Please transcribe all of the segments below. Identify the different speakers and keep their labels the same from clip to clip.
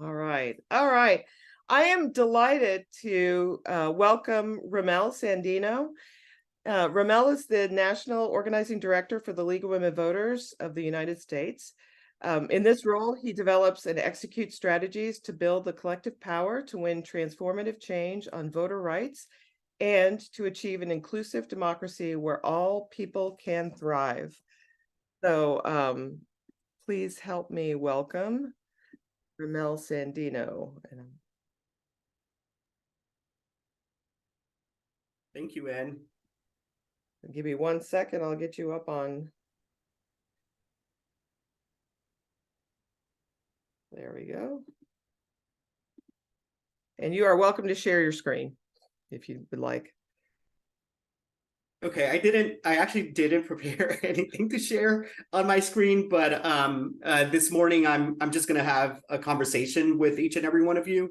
Speaker 1: All right. All right. I am delighted to welcome Ramel Sandino. Ramel is the National Organizing Director for the League of Women Voters of the United States. In this role, he develops and executes strategies to build the collective power to win transformative change on voter rights and to achieve an inclusive democracy where all people can thrive. So please help me welcome Ramel Sandino.
Speaker 2: Thank you, Ann.
Speaker 1: Give me 1 second, I'll get you up on. There we go. And you are welcome to share your screen if you would like.
Speaker 2: Okay, I actually didn't prepare anything to share on my screen, but this morning I'm just gonna have a conversation with each and every one of you.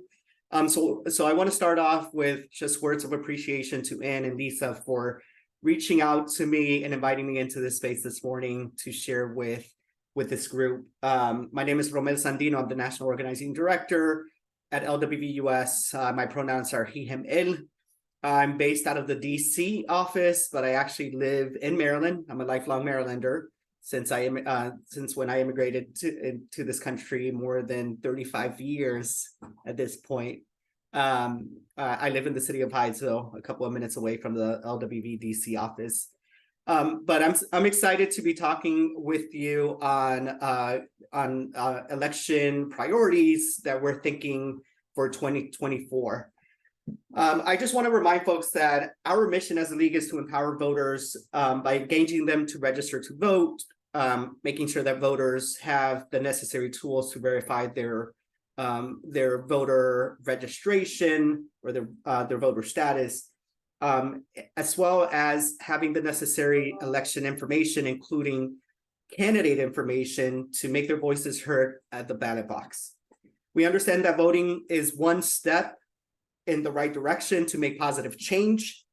Speaker 2: So I want to start off with just words of appreciation to Ann and Lisa for reaching out to me and inviting me into this space this morning to share with this group. My name is Ramel Sandino. I'm the National Organizing Director at LWV US. My pronouns are he, him, él. I'm based out of the DC office, but I actually live in Maryland. I'm a lifelong Marylander since when I immigrated to this country more than 35 years at this point. I live in the city of Hyattsville, a couple of minutes away from the LWV DC office. But I'm excited to be talking with you on election priorities that we're thinking for 2024. I just want to remind folks that our mission as a league is to empower voters by engaging them to register to vote, making sure that voters have the necessary tools to verify their voter registration or their voter status, as well as having the necessary election information, including candidate information, to make their voices heard at the ballot box. We understand that voting is one step in the right direction to make positive change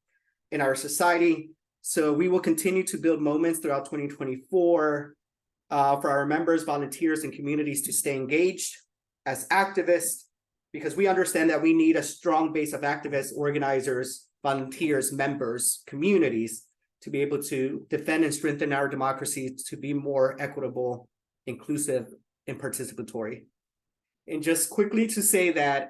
Speaker 2: in our society. So we will continue to build moments throughout 2024 for our members, volunteers, and communities to stay engaged as activists, because we understand that we need a strong base of activists, organizers, volunteers, members, communities to be able to defend and strengthen our democracy to be more equitable, inclusive, and participatory. And just quickly to say that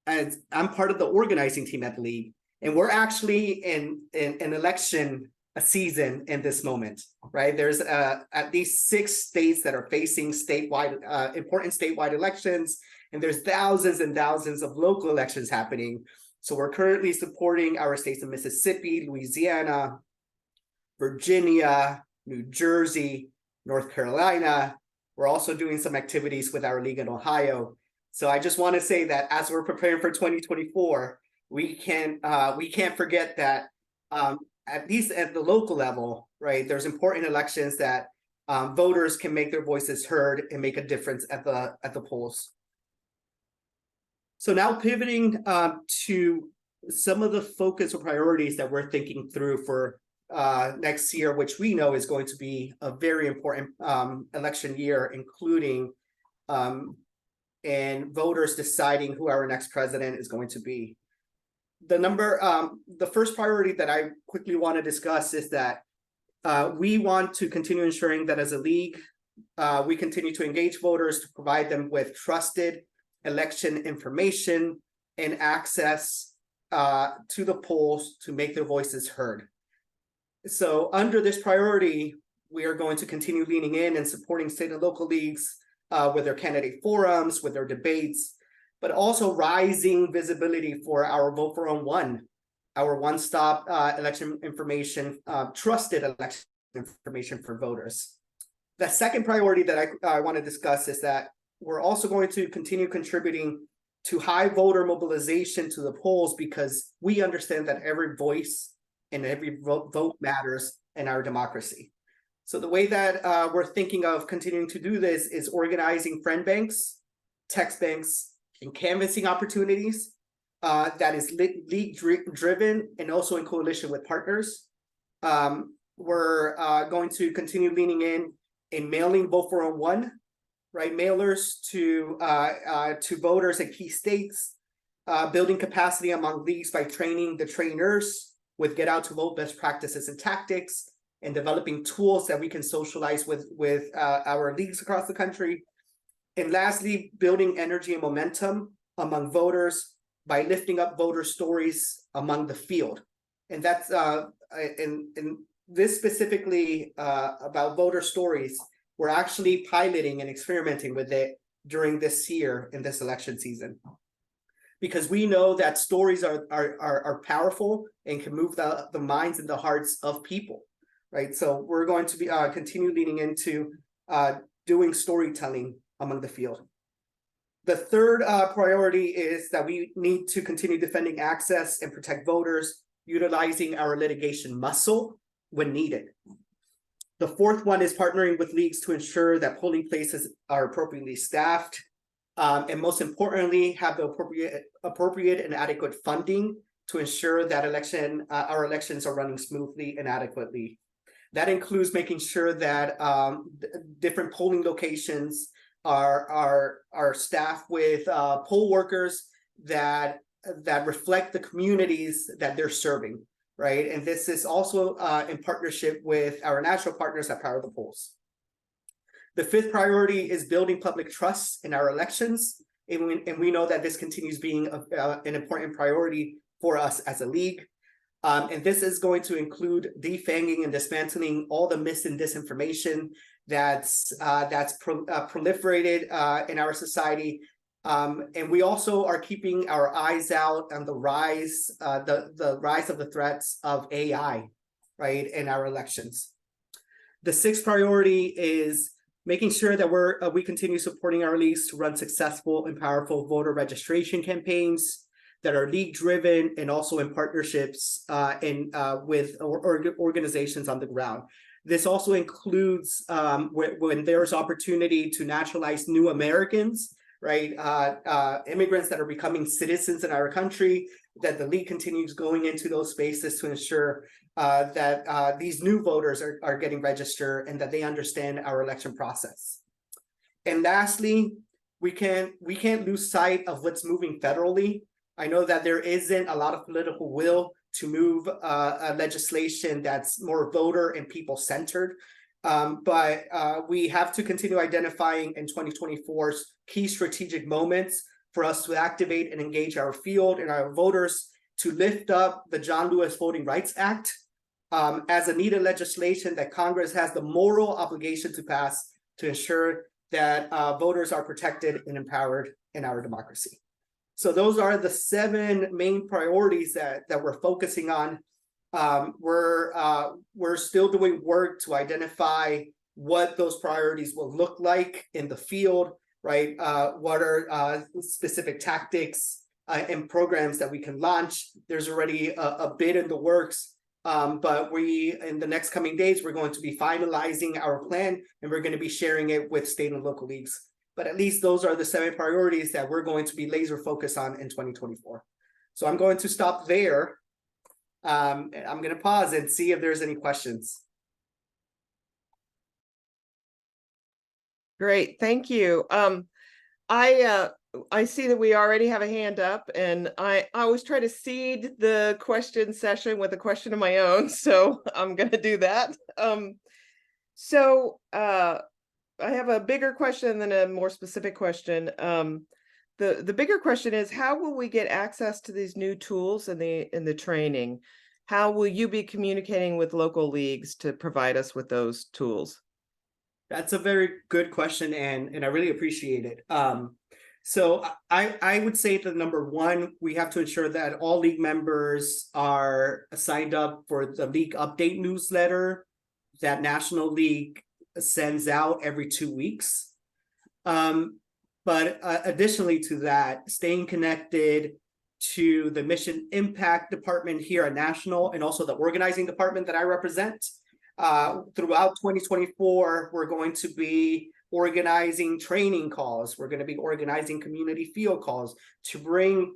Speaker 2: as I'm part of the organizing team at the league, and we're actually in an election season in this moment, right? There's at least 6 states that are facing important statewide elections, and there's thousands and thousands of local elections happening. So we're currently supporting our states of Mississippi, Louisiana, Virginia, New Jersey, North Carolina. We're also doing some activities with our league in Ohio. So I just want to say that as we're preparing for 2024, we can't forget that at least at the local level, right, there's important elections that voters can make their voices heard and make a difference at the polls. So now pivoting to some of the focus or priorities that we're thinking through for next year, which we know is going to be a very important election year, including and voters deciding who our next president is going to be. The first priority that I quickly want to discuss is that we want to continue ensuring that as a league, we continue to engage voters to provide them with trusted election information and access to the polls to make their voices heard. So under this priority, we are going to continue leaning in and supporting state and local leagues with their candidate forums, with their debates, but also rising visibility for our Vote for One, our one-stop election information, trusted election information for voters. The second priority that I want to discuss is that we're also going to continue contributing to high voter mobilization to the polls, because we understand that every voice and every vote matters in our democracy. So the way that we're thinking of continuing to do this is organizing friend banks, text banks, and canvassing opportunities that is league driven and also in coalition with partners. We're going to continue leaning in mailing Vote for One right? Mailers to voters in key states, building capacity among leagues by training the trainers with get out to vote best practices and tactics, and developing tools that we can socialize with our leagues across the country. And lastly, building energy and momentum among voters by lifting up voter stories among the field. And that's in this specifically about voter stories. We're actually piloting and experimenting with it during this year in this election season, because we know that stories are powerful and can move the minds and the hearts of people, right? So we're going to be continue leaning into doing storytelling among the field. The third priority is that we need to continue defending access and protect voters, utilizing our litigation muscle when needed. The fourth one is partnering with leagues to ensure that polling places are appropriately staffed, and most importantly, have the appropriate and adequate funding to ensure that our elections are running smoothly and adequately. That includes making sure that different polling locations are staffed with poll workers that reflect the communities that they're serving, right? And this is also in partnership with our national partners at Power the Polls. The fifth priority is building public trust in our elections, and we know that this continues being an important priority for us as a league. And this is going to include defanging and dismantling all the mis and disinformation that's proliferated in our society. And we also are keeping our eyes out on the rise of the threats of AI, right, in our elections. The sixth priority is making sure that we continue supporting our leagues to run successful and powerful voter registration campaigns that are league driven and also in partnerships with organizations on the ground. This also includes when there's opportunity to naturalize new Americans, right? Immigrants that are becoming citizens in our country, that the league continues going into those spaces to ensure that these new voters are getting registered and that they understand our election process. And lastly, we can't lose sight of what's moving federally. I know that there isn't a lot of political will to move a legislation that's more voter and people centered. But we have to continue identifying in 2024's key strategic moments for us to activate and engage our field and our voters to lift up the John Lewis Voting Rights Act as a needed legislation that Congress has the moral obligation to pass to ensure that voters are protected and empowered in our democracy. So those are the 7 main priorities that we're focusing on. We're still doing work to identify what those priorities will look like in the field, right? What are specific tactics and programs that we can launch? There's already a bit in the works, but in the next coming days, we're going to be finalizing our plan, and we're going to be sharing it with state and local leagues. But at least those are the 7 priorities that we're going to be laser focused on in 2024. So I'm going to stop there. I'm going to pause and see if there's any questions.
Speaker 1: Great, thank you. I see that we already have a hand up, and I always try to seed the question session with a question of my own, so I'm going to do that. I have a bigger question than a more specific question. The bigger question is, how will we get access to these new tools in the training? How will you be communicating with local leagues to provide us with those tools?
Speaker 2: That's a very good question, and I really appreciate it. So I would say that number one, we have to ensure that all league members are signed up for the league update newsletter that National League sends out every 2 weeks. But additionally to that, staying connected to the mission impact department here at National, and also the organizing department that I represent. Throughout 2024, we're going to be organizing training calls. We're going to be organizing community field calls to bring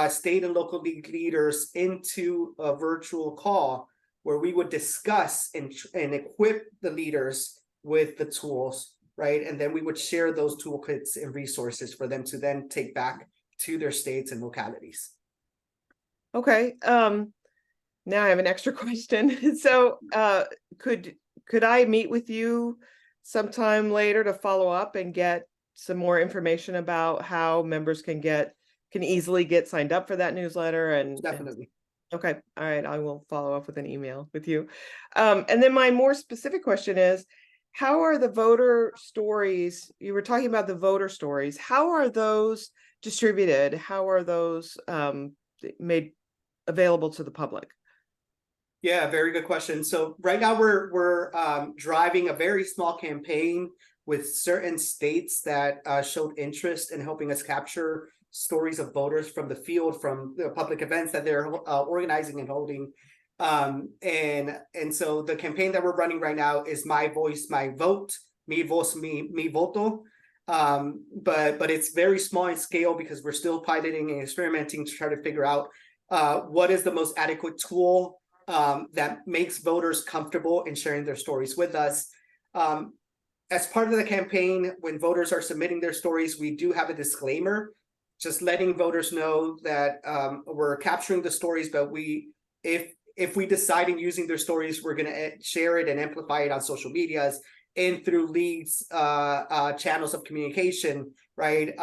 Speaker 2: state and local league leaders into a virtual call where we would discuss and equip the leaders with the tools right? And then we would share those toolkits and resources for them to then take back to their states and localities.
Speaker 1: Okay, now I have an extra question. So, could I meet with you sometime later to follow up and get some more information about how members can easily get signed up for that newsletter and
Speaker 2: Definitely.
Speaker 1: okay, all right, I will follow up with an email with you. And then my more specific question is, how are the voter stories, you were talking about the voter stories, how are those distributed? How are those made available to the public?
Speaker 2: Yeah, very good question. So right now we're driving a very small campaign with certain states that showed interest in helping us capture stories of voters from the field, from the public events that they're organizing and holding. And so the campaign that we're running right now is My Voice, My Vote, Mi Voz, Mi Voto. But it's very small in scale because we're still piloting and experimenting to try to figure out what is the most adequate tool that makes voters comfortable in sharing their stories with us. As part of the campaign, when voters are submitting their stories, we do have a disclaimer, just letting voters know that we're capturing the stories, but if we decide in using their stories, we're going to share it and amplify it on social medias and through leagues channels of communication, right?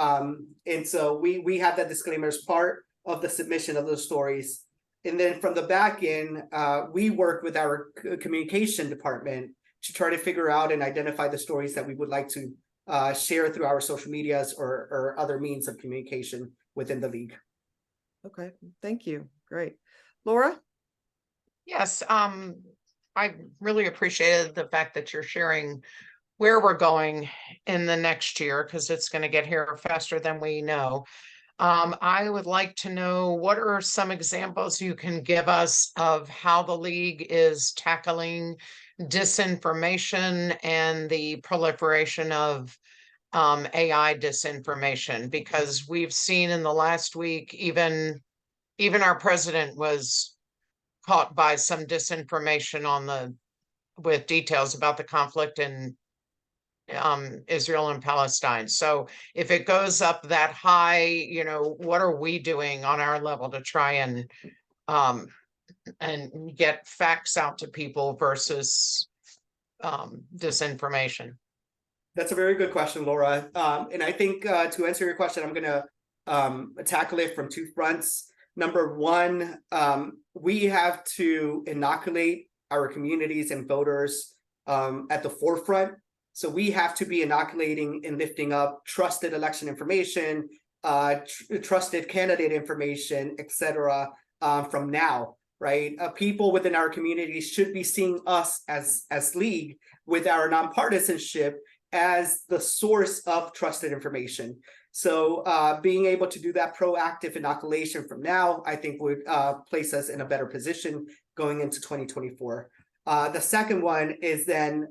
Speaker 2: And so we have that disclaimer as part of the submission of those stories. And then from the back end, we work with our communication department to try to figure out and identify the stories that we would like to share through our social medias or other means of communication within the league.
Speaker 1: Okay, thank you. Great. Laura?
Speaker 3: Yes, I really appreciated the fact that you're sharing where we're going in the next year, because it's going to get here faster than we know. I would like to know, what are some examples you can give us of how the league is tackling disinformation and the proliferation of AI disinformation? Because we've seen in the last week, even our president was caught by some disinformation with details about the conflict in Israel and Palestine. So if it goes up that high, what are we doing on our level to try and get facts out to people versus disinformation?
Speaker 2: That's a very good question, Laura. And I think to answer your question, I'm going to tackle it from two fronts. Number one, we have to inoculate our communities and voters at the forefront. So we have to be inoculating and lifting up trusted election information, trusted candidate information, etc. From now, right? People within our communities should be seeing us as League with our nonpartisanship as the source of trusted information. So being able to do that proactive inoculation from now, I think would place us in a better position going into 2024. The second one is then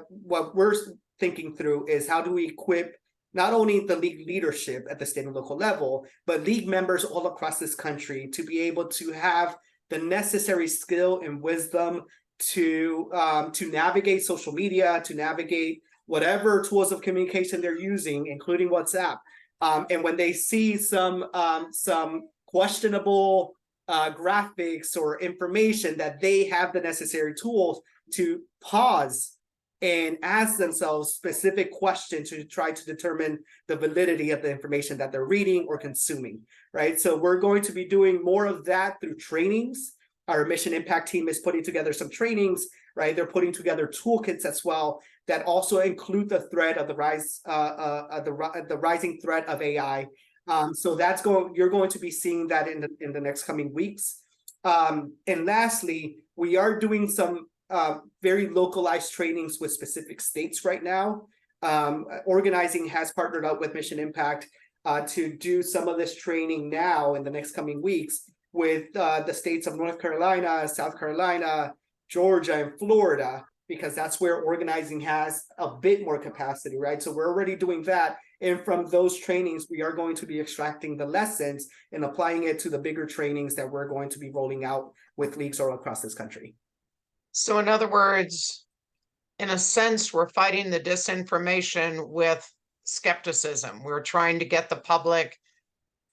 Speaker 2: what we're thinking through is how do we equip not only the league leadership at the state and local level, but league members all across this country to be able to have the necessary skill and wisdom to navigate social media, to navigate whatever tools of communication they're using, including WhatsApp. And when they see some questionable graphics or information, that they have the necessary tools to pause and ask themselves specific questions to try to determine the validity of the information that they're reading or consuming, right? So we're going to be doing more of that through trainings. Our Mission Impact team is putting together some trainings, right? They're putting together toolkits as well that also include the threat of the rising threat of AI. So you're going to be seeing that in the next coming weeks. And lastly, we are doing some very localized trainings with specific states right now. Organizing has partnered up with Mission Impact to do some of this training now in the next coming weeks with the states of North Carolina, South Carolina, Georgia, and Florida, because that's where organizing has a bit more capacity, right? So we're already doing that. And from those trainings, we are going to be extracting the lessons and applying it to the bigger trainings that we're going to be rolling out with leagues all across this country.
Speaker 3: So in other words, in a sense, we're fighting the disinformation with skepticism. We're trying to get the public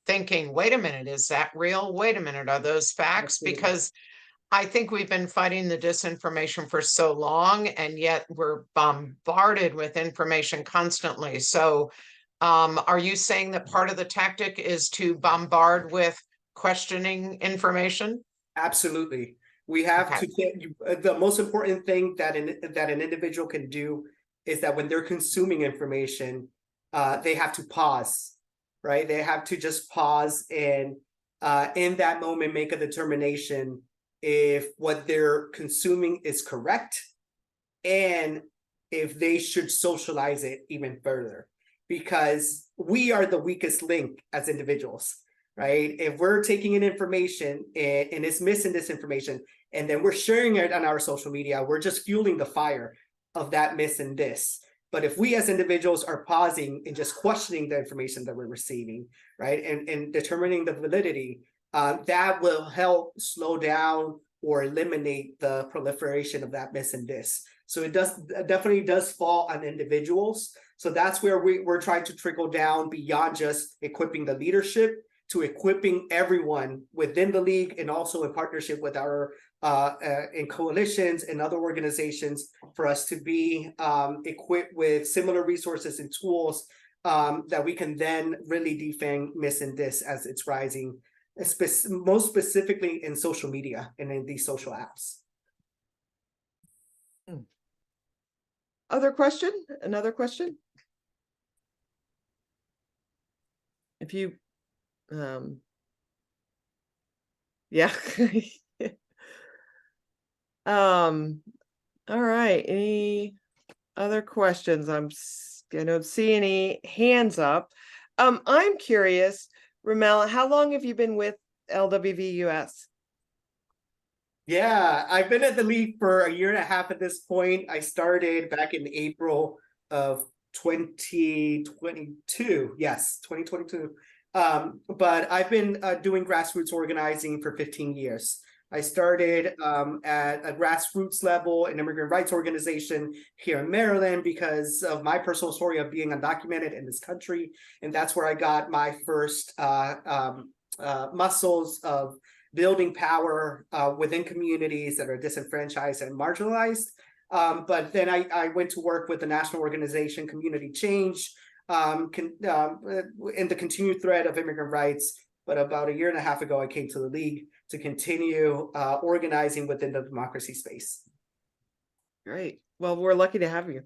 Speaker 3: thinking, wait a minute, is that real? Wait a minute, are those facts?
Speaker 2: Absolutely.
Speaker 3: Because I think we've been fighting the disinformation for so long, and yet we're bombarded with information constantly. So are you saying that part of the tactic is to bombard with questioning information?
Speaker 2: Absolutely. We have
Speaker 3: Okay.
Speaker 2: to get the most important thing that an individual can do is that when they're consuming information, they have to pause, right? They have to just pause and in that moment make a determination if what they're consuming is correct and if they should socialize it even further, because we are the weakest link as individuals, right? If we're taking in information and it's missing this information, and then we're sharing it on our social media, we're just fueling the fire of that miss and this. But if we as individuals are pausing and just questioning the information that we're receiving, right, and determining the validity, that will help slow down or eliminate the proliferation of that miss and this. So it definitely does fall on individuals. So that's where we're trying to trickle down beyond just equipping the leadership to equipping everyone within the league and also in partnership with our in coalitions and other organizations for us to be equipped with similar resources and tools that we can then really defang miss and dis as it's rising, most specifically in social media and in these social apps.
Speaker 1: Other question? Another question? If you, yeah. All right. Any other questions? I don't see any hands up. I'm curious, Ramel, how long have you been with LWVUS?
Speaker 2: Yeah, I've been at the league for a year and a half at this point. I started back in April of 2022. Yes, 2022. But I've been doing grassroots organizing for 15 years. I started at a grassroots level, an immigrant rights organization here in Maryland because of my personal story of being undocumented in this country. And that's where I got my first muscles of building power within communities that are disenfranchised and marginalized. But then I went to work with the national organization Community Change in the continued thread of immigrant rights. But about a year and a half ago, I came to the league to continue organizing within the democracy space.
Speaker 1: Great. Well, we're lucky to have you.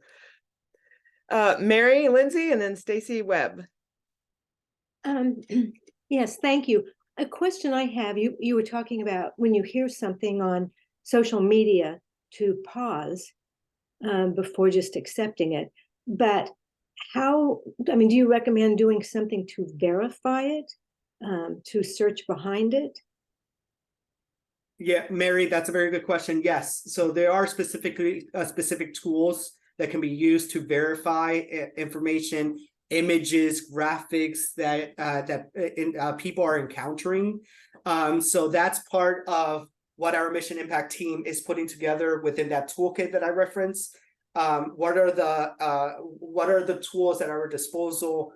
Speaker 1: Mary Lindsay and then Stacy Webb.
Speaker 4: Yes, thank you. A question I have, you were talking about when you hear something on social media to pause before just accepting it. But do you recommend doing something to verify it, to search behind it?
Speaker 2: Yeah, Mary, that's a very good question. Yes, so there are specific tools that can be used to verify information, images, graphics that people are encountering. So that's part of what our mission impact team is putting together within that toolkit that I referenced. What are the tools at our disposal,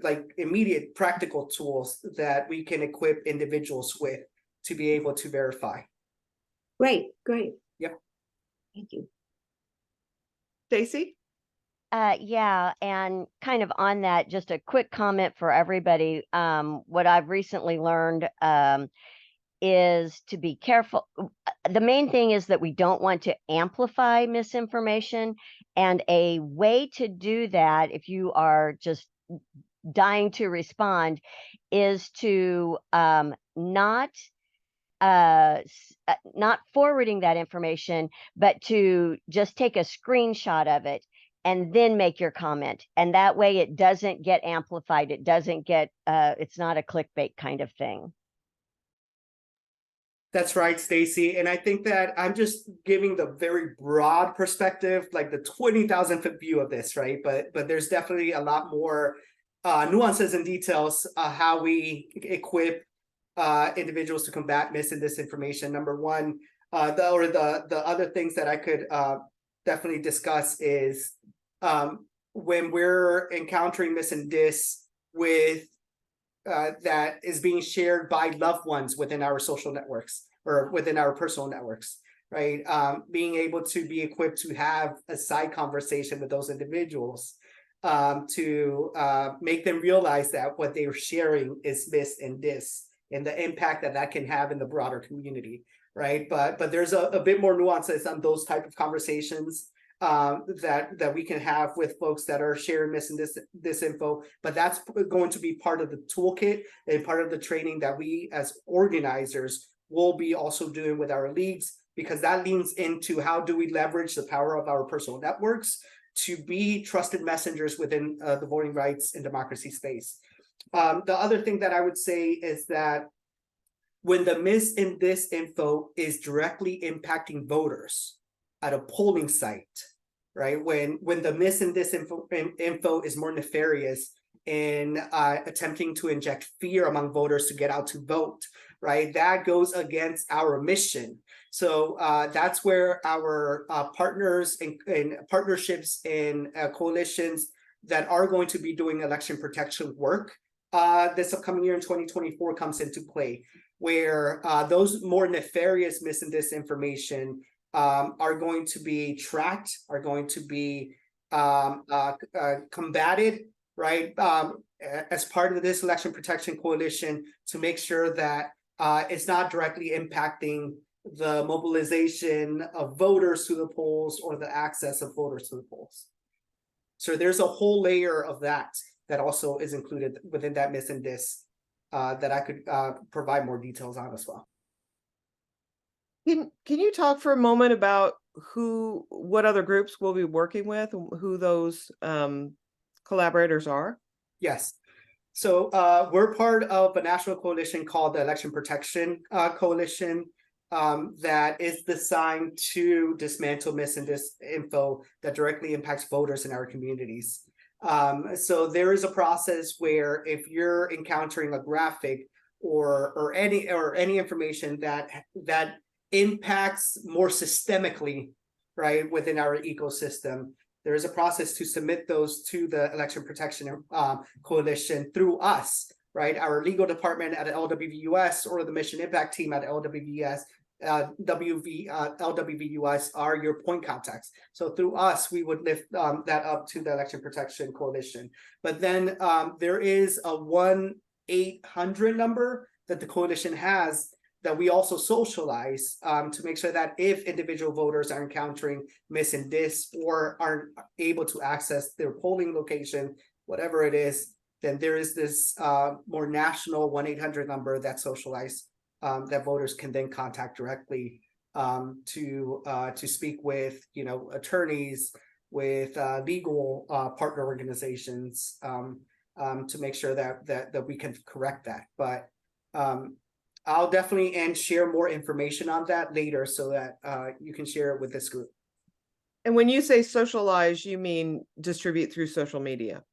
Speaker 2: like immediate practical tools that we can equip individuals with to be able to verify?
Speaker 4: Great.
Speaker 2: Yep.
Speaker 4: Thank you.
Speaker 1: Stacy?
Speaker 5: Yeah, and kind of on that, just a quick comment for everybody. What I've recently learned is to be careful. The main thing is that we don't want to amplify misinformation. And a way to do that, if you are just dying to respond, is to not forwarding that information, but to just take a screenshot of it and then make your comment. And that way it doesn't get amplified. It doesn't get, it's not a clickbait kind of thing.
Speaker 2: That's right, Stacy. And I think that I'm just giving the very broad perspective, like the 20,000 foot view of this, right? But there's definitely a lot more nuances and details how we equip individuals to combat mis and disinformation. Number one, the other things that I could definitely discuss is when we're encountering this and dis with that is being shared by loved ones within our social networks or within our personal networks, right? Being able to be equipped to have a side conversation with those individuals to make them realize that what they're sharing is mis and dis and the impact that that can have in the broader community, right? But there's a bit more nuances on those type of conversations that we can have with folks that are sharing mis and this info, but that's going to be part of the toolkit and part of the training that we as organizers will be also doing with our leagues, because that leans into how do we leverage the power of our personal networks to be trusted messengers within the voting rights and democracy space. The other thing that I would say is that when the mis and this info is directly impacting voters at a polling site, right? When the mis and this info is more nefarious in attempting to inject fear among voters to get out to vote, right? That goes against our mission. So that's where our partners and partnerships and coalitions that are going to be doing election protection work this upcoming year in 2024 comes into play, where those more nefarious mis and disinformation are going to be tracked, are going to be combated, right? As part of this election protection coalition to make sure that it's not directly impacting the mobilization of voters to the polls or the access of voters to the polls. So there's a whole layer of that also is included within that mis and dis that I could provide more details on as well.
Speaker 1: Can you talk for a moment about what other groups we'll be working with, who those collaborators are?
Speaker 2: Yes. So we're part of a national coalition called the Election Protection Coalition that is designed to dismantle mis and disinfo that directly impacts voters in our communities. So there is a process where if you're encountering a graphic or any information that impacts more systemically, right, within our ecosystem, there is a process to submit those to the Election Protection Coalition through us, right? Our legal department at LWVUS or the Mission Impact team at LWVUS, LWVUS are your point contacts. So through us, we would lift that up to the Election Protection Coalition. But then there is a 1-800 number that the coalition has that we also socialize to make sure that if individual voters are encountering mis and dis or aren't able to access their polling location, whatever it is, then there is this more national 1-800 number that's socialized that voters can then contact directly to speak with, attorneys, with legal partner organizations to make sure that we can correct that. But I'll definitely share more information on that later so that you can share it with this group.
Speaker 1: And when you say socialize, you mean distribute through social media?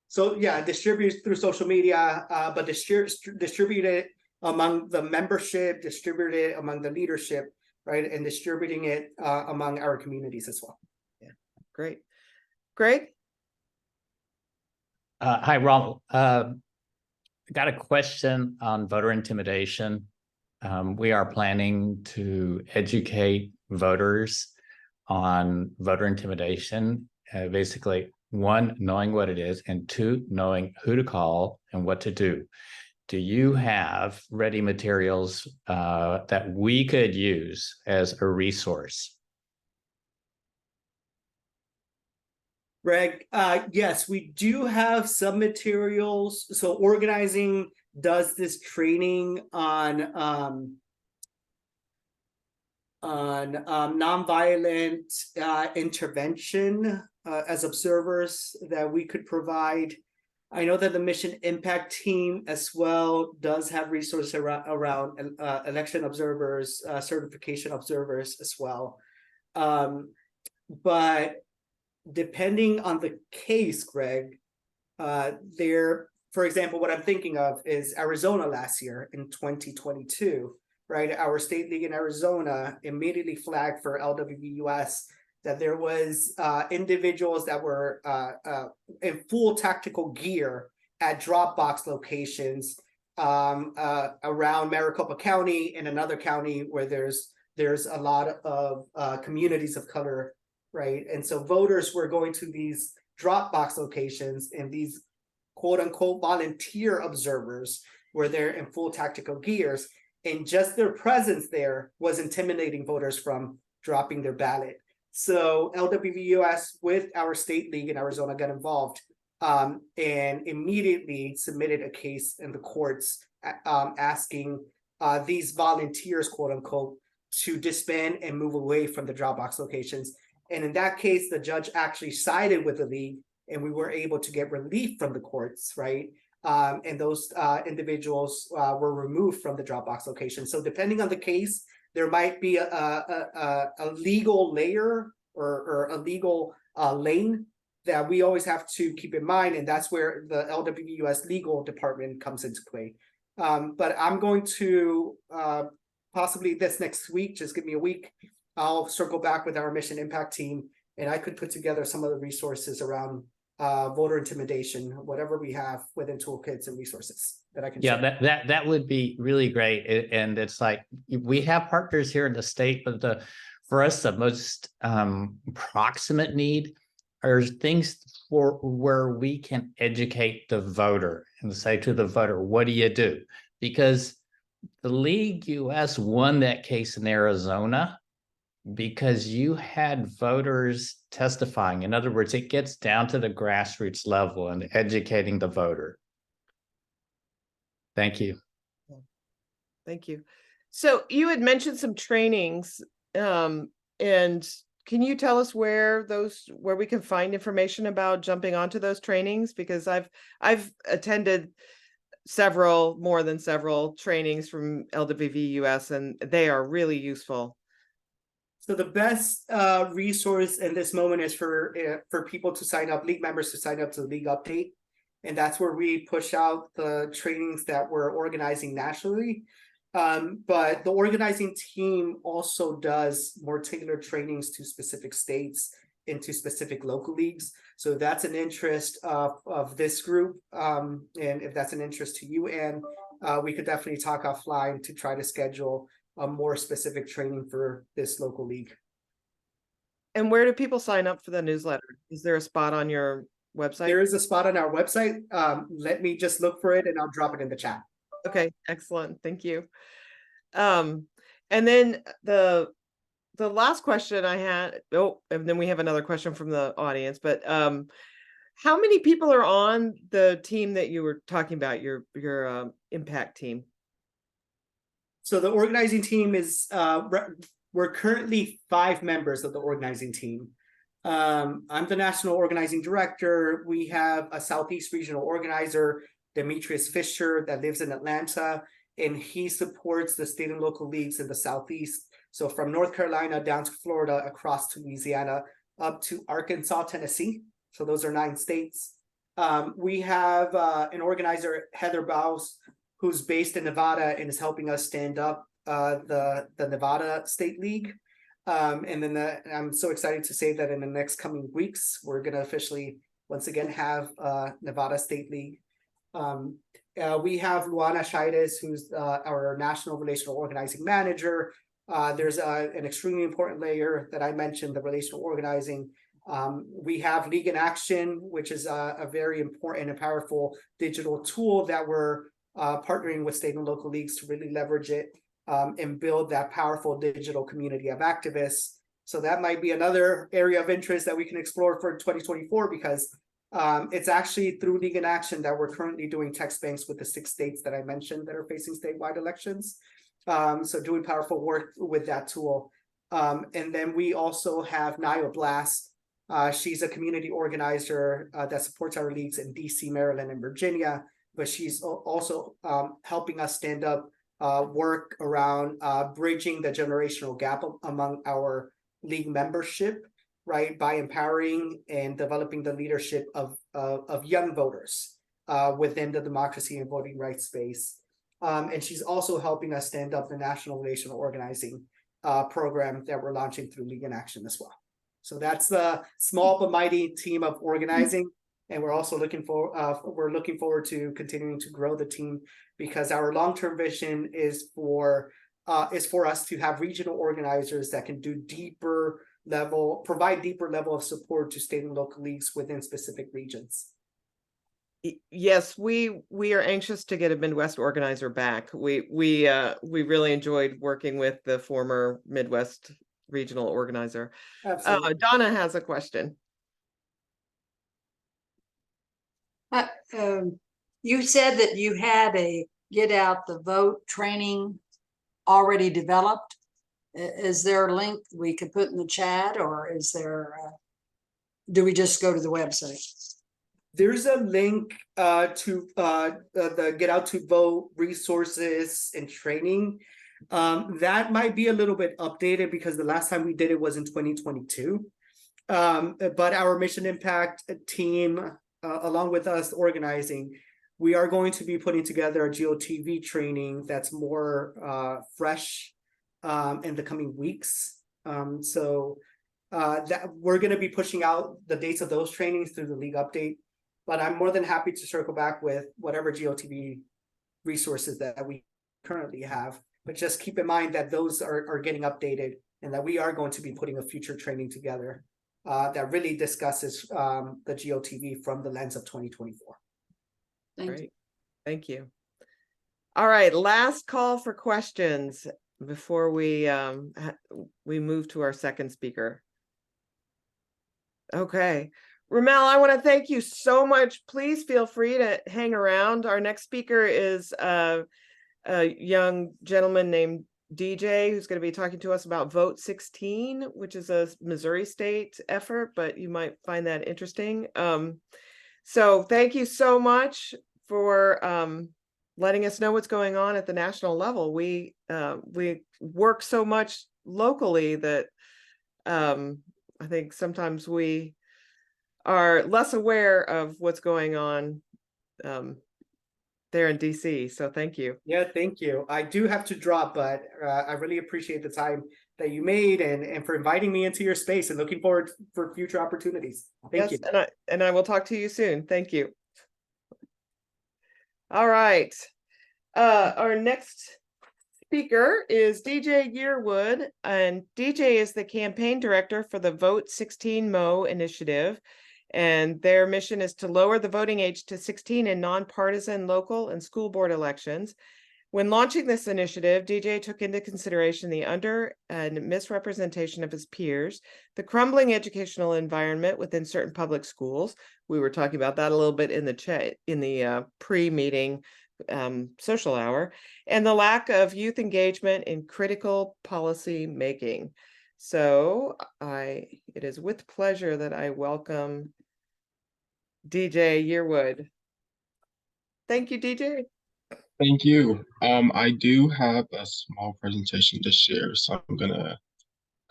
Speaker 2: So yeah, distribute through social media, but distribute it among the membership, distribute it among the leadership, right? And distributing it among our communities as well.
Speaker 1: Yeah, great. Greg?
Speaker 6: Hi, Ronald. Got a question on voter intimidation. We are planning to educate voters on voter intimidation, basically, 1, knowing what it is, and 2, knowing who to call and what to do. Do you have ready materials that we could use as a resource?
Speaker 2: Greg, yes, we do have some materials. So organizing does this training on nonviolent intervention as observers that we could provide. I know that the Mission Impact team as well does have resources around election observers, certification observers as well. But depending on the case, Greg, for example, what I'm thinking of is Arizona last year in 2022, right? Our state league in Arizona immediately flagged for LWVUS that there was individuals that were in full tactical gear at drop box locations around Maricopa County and another county where there's a lot of communities of color, right? And so voters were going to these drop box locations, and these quote unquote volunteer observers were there in full tactical gears, and just their presence there was intimidating voters from dropping their ballot. So LWVUS with our state league in Arizona got involved and immediately submitted a case in the courts asking these volunteers, quote unquote, to disband and move away from the Dropbox locations. And in that case, the judge actually sided with the league, and we were able to get relief from the courts, right? And those individuals were removed from the Dropbox location. So depending on the case, there might be a legal layer or a legal lane that we always have to keep in mind, and that's where the LWUS legal department comes into play. But I'm going to possibly this next week, just give me a week, I'll circle back with our mission impact team, and I could put together some of the resources around voter intimidation, whatever we have within toolkits and resources that I can
Speaker 6: Yeah,
Speaker 2: share.
Speaker 6: that would be really great. And it's like, we have partners here in the state, but for us, the most proximate need are things for where we can educate the voter and say to the voter, what do you do? Because the League US won that case in Arizona because you had voters testifying. In other words, it gets down to the grassroots level and educating the voter. Thank you.
Speaker 1: Thank you. So you had mentioned some trainings, and can you tell us where we can find information about jumping onto those trainings? Because I've attended more than several trainings from LWVUS, and they are really useful.
Speaker 2: So the best resource in this moment is for people to sign up, league members to sign up to the League Update. And that's where we push out the trainings that we're organizing nationally. But the organizing team also does more tailored trainings to specific states and to specific local leagues. So that's an interest of this group. And if that's an interest to you, Anne, we could definitely talk offline to try to schedule a more specific training for this local league.
Speaker 1: And where do people sign up for the newsletter? Is there a spot on your website?
Speaker 2: There is a spot on our website. Let me just look for it and I'll drop it in the chat.
Speaker 1: Okay, excellent. Thank you. And then the last question I had, and then we have another question from the audience, but how many people are on the team that you were talking about, your impact team?
Speaker 2: So the organizing team is, we're currently 5 members of the organizing team. I'm the national organizing director. We have a Southeast regional organizer, Demetrius Fisher, that lives in Atlanta, and he supports the state and local leagues in the Southeast. So from North Carolina down to Florida, across to Louisiana, up to Arkansas, Tennessee. So those are 9 states. We have an organizer, Heather Baus, who's based in Nevada and is helping us stand up the Nevada State League. And then I'm so excited to say that in the next coming weeks, we're going to officially, once again, have Nevada State League. We have Luana Scheides, who's our National Relational Organizing Manager. There's an extremely important layer that I mentioned, the relational organizing. We have League in Action, which is a very important and powerful digital tool that we're partnering with state and local leagues to really leverage it and build that powerful digital community of activists. So that might be another area of interest that we can explore for 2024, because it's actually through League in Action that we're currently doing text banks with the 6 states that I mentioned that are facing statewide elections. So doing powerful work with that tool. And then we also have Naya Blast. She's a community organizer that supports our leagues in DC, Maryland, and Virginia, but she's also helping us stand up work around bridging the generational gap among our league membership, right, by empowering and developing the leadership of young voters within the democracy and voting rights space. And she's also helping us stand up the National Relational Organizing program that we're launching through League in Action as well. So that's the small but mighty team of organizing. And we're also looking forward to continuing to grow the team, because our long-term vision is for us to have regional organizers that can do provide deeper level of support to state and local leagues within specific regions.
Speaker 1: Yes, we are anxious to get a Midwest organizer back. We really enjoyed working with the former Midwest regional organizer.
Speaker 2: Absolutely.
Speaker 1: Donna has a question.
Speaker 7: You said that you had a get out the vote training already developed. Is there a link we could put in the chat, or is there, do we just go to the website?
Speaker 2: There's a link to the Get Out to Vote resources and training. That might be a little bit updated because the last time we did it was in 2022. But our Mission Impact team, along with us organizing, we are going to be putting together a GOTV training that's more fresh in the coming weeks. So that we're going to be pushing out the dates of those trainings through the league update. But I'm more than happy to circle back with whatever GOTV resources that we currently have. But just keep in mind that those are getting updated, and that we are going to be putting a future training together that really discusses the GOTV from the lens of 2024.
Speaker 7: Thank you.
Speaker 1: Great. Thank you. All right, last call for questions before we move to our second speaker. Okay. Ramel, I want to thank you so much. Please feel free to hang around. Our next speaker is a young gentleman named DJ, who's going to be talking to us about Vote 16, which is a Missouri state effort, but you might find that interesting. So thank you so much for letting us know what's going on at the national level. We work so much locally that I think sometimes we are less aware of what's going on there in DC. So thank you.
Speaker 2: Yeah, thank you. I do have to drop, but I really appreciate the time that you made and for inviting me into your space, and looking forward for future opportunities. Thank you.
Speaker 1: And I will talk to you soon. Thank you. All right. Our next speaker is DJ Yearwood, and DJ is the campaign director for the Vote 16 Mo initiative. And their mission is to lower the voting age to 16 in nonpartisan local and school board elections. When launching this initiative, DJ took into consideration the under and misrepresentation of his peers, the crumbling educational environment within certain public schools. We were talking about that a little bit in the chat in the pre-meeting social hour, and the lack of youth engagement in critical policy making. So it is with pleasure that I welcome DJ Yearwood. Thank you, DJ.
Speaker 8: Thank you. I do have a small presentation to share, so I'm gonna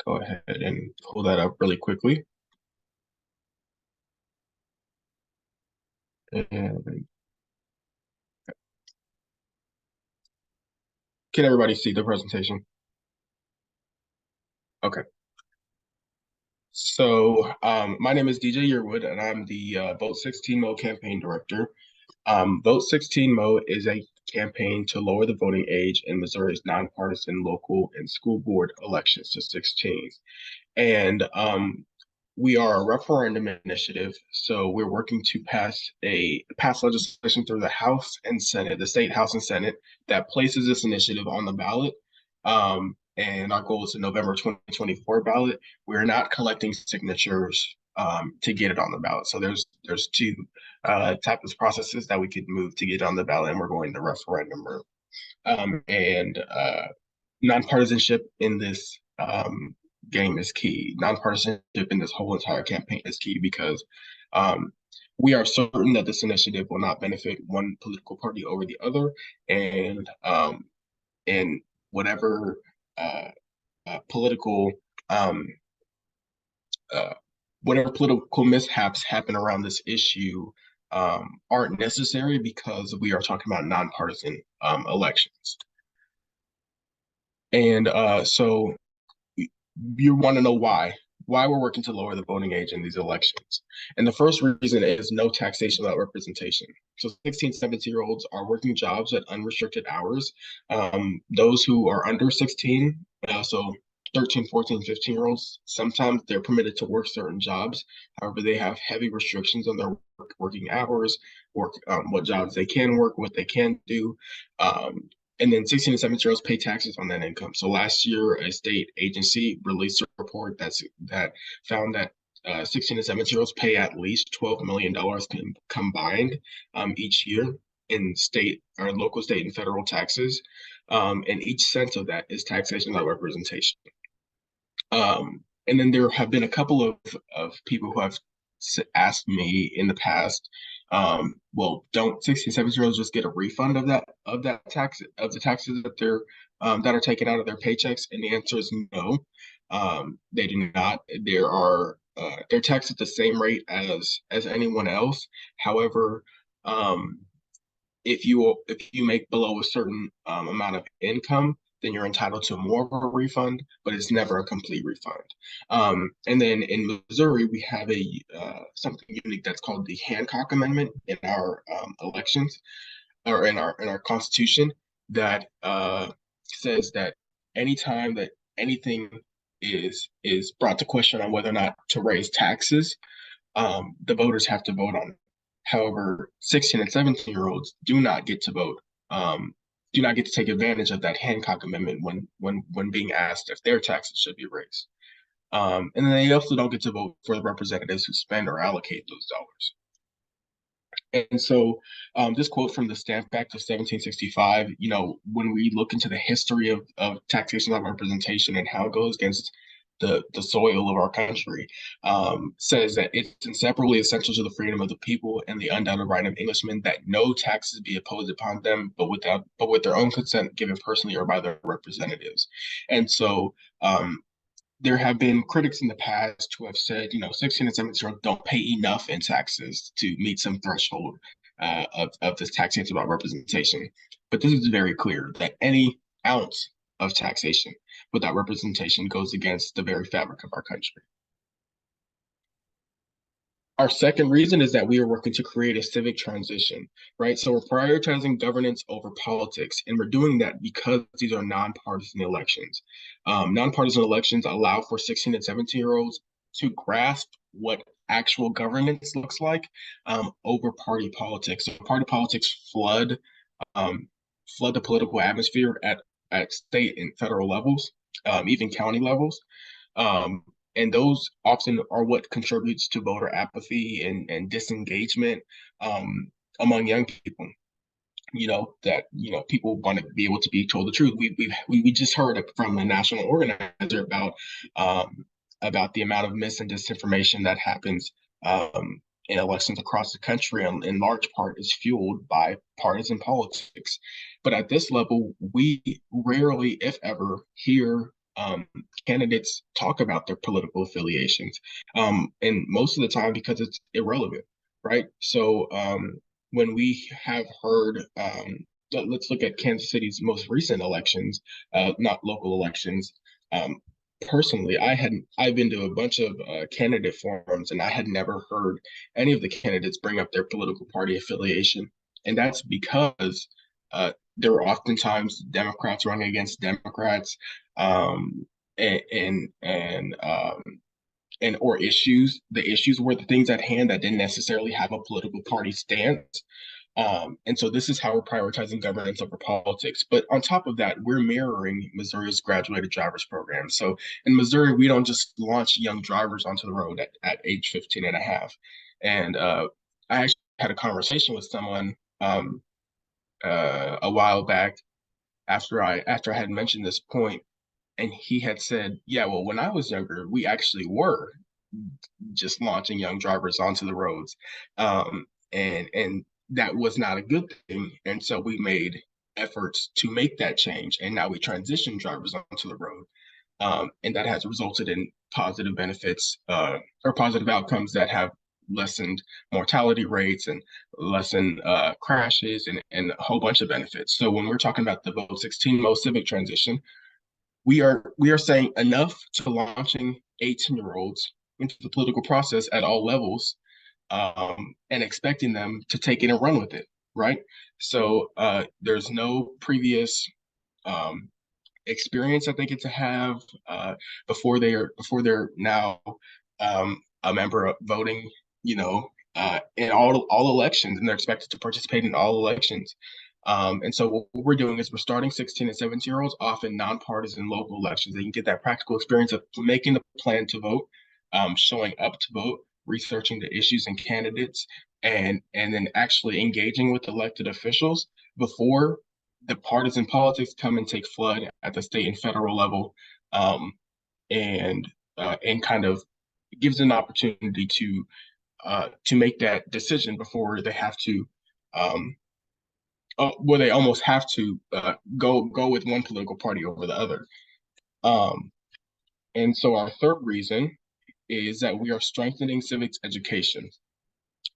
Speaker 8: go ahead and pull that up really quickly. And can everybody see the presentation? Okay. So my name is DJ Yearwood, and I'm the Vote 16 Mo campaign director. Vote 16 Mo is a campaign to lower the voting age in Missouri's nonpartisan local and school board elections to 16. And we are a referendum initiative, so we're working to pass legislation through the House and Senate, the state House and Senate, that places this initiative on the ballot. And our goal is a November 2024 ballot. We're not collecting signatures to get it on the ballot. So there's two types of processes that we could move to get on the ballot, and we're going the referendum route. And nonpartisanship in this game is key. Nonpartisanship in this whole entire campaign is key, because we are certain that this initiative will not benefit one political party over the other, and whatever political mishaps happen around this issue aren't necessary, because we are talking about nonpartisan elections. And so you want to know why why we're working to lower the voting age in these elections. And the first reason is no taxation without representation. So 16, 17-year-olds are working jobs at unrestricted hours. Those who are under 16, so 13, 14, 15-year-olds, sometimes they're permitted to work certain jobs. However, they have heavy restrictions on their working hours, what jobs they can work, what they can do. And then 16 and 17-year-olds pay taxes on that income. So last year, a state agency released a report that found that 16 and 17-year-olds pay at least $12 million combined each year in state or local, state, and federal taxes. And each cent of that is taxation without representation. And then there have been a couple of people who have asked me in the past, well, don't 16, 17-year-olds just get a refund of the taxes that they're that are taken out of their paychecks? And the answer is no. They do not. They're taxed at the same rate as anyone else. However, if you make below a certain amount of income, then you're entitled to more of a refund, but it's never a complete refund. And then in Missouri, we have something unique that's called the Hancock Amendment in our elections, or in our Constitution, that says that anytime that anything is brought to question on whether or not to raise taxes, the voters have to vote on it. However, 16 and 17-year-olds do not get to vote. Do not get to take advantage of that Hancock Amendment when being asked if their taxes should be raised. And then they also don't get to vote for the representatives who spend or allocate those dollars. And so this quote from the Stamp Act of 1765, when we look into the history of taxation without representation and how it goes against the soil of our country, says that it's inseparably essential to the freedom of the people and the undoubted right of Englishmen that no taxes be imposed upon them, but with their own consent, given personally or by their representatives. And so there have been critics in the past who have said, 16 and 17-year-olds don't pay enough in taxes to meet some threshold of this taxation without representation. But this is very clear that any ounce of taxation without representation goes against the very fabric of our country. Our second reason is that we are working to create a civic transition, right? So we're prioritizing governance over politics, and we're doing that because these are nonpartisan elections. Nonpartisan elections allow for 16 and 17-year-olds to grasp what actual governance looks like over party politics. So party politics flood the political atmosphere at state and federal levels, even county levels. And those often are what contributes to voter apathy and disengagement among young people. People want to be able to be told the truth. We just heard from the national organizer about the amount of mis and disinformation that happens in elections across the country, and in large part is fueled by partisan politics. But at this level, we rarely, if ever, hear candidates talk about their political affiliations, and most of the time because it's irrelevant, right? So when we have heard, let's look at Kansas City's most recent elections, not local elections. Personally, I've been to a bunch of candidate forums, and I had never heard any of the candidates bring up their political party affiliation, and that's because there were oftentimes Democrats running against Democrats, or issues. The issues were the things at hand that didn't necessarily have a political party stance. And so this is how we're prioritizing governance over politics. But on top of that, we're mirroring Missouri's graduated drivers program. So in Missouri, we don't just launch young drivers onto the road at age 15 and a half. And I actually had a conversation with someone a while back after I had mentioned this point, and he had said, yeah, well, when I was younger, we actually were just launching young drivers onto the roads, and that was not a good thing. And so we made efforts to make that change, and now we transition drivers onto the road, and that has resulted in positive benefits or positive outcomes that have lessened mortality rates and lessened crashes and a whole bunch of benefits. So when we're talking about the Vote 16 Mo civic transition, we are saying enough to launching 18-year-olds into the political process at all levels, and expecting them to take it and run with it, right? So there's no previous experience that they get to have before they're now a member of voting, in all elections, and they're expected to participate in all elections. And so what we're doing is we're starting 16 and 17-year-olds off in nonpartisan local elections. They can get that practical experience of making the plan to vote, showing up to vote, researching the issues and candidates, and then actually engaging with elected officials before the partisan politics come and take flood at the state and federal level, and kind of gives an opportunity to make that decision before they have to, where they almost have to go with one political party over the other. And so our third reason is that we are strengthening civics education.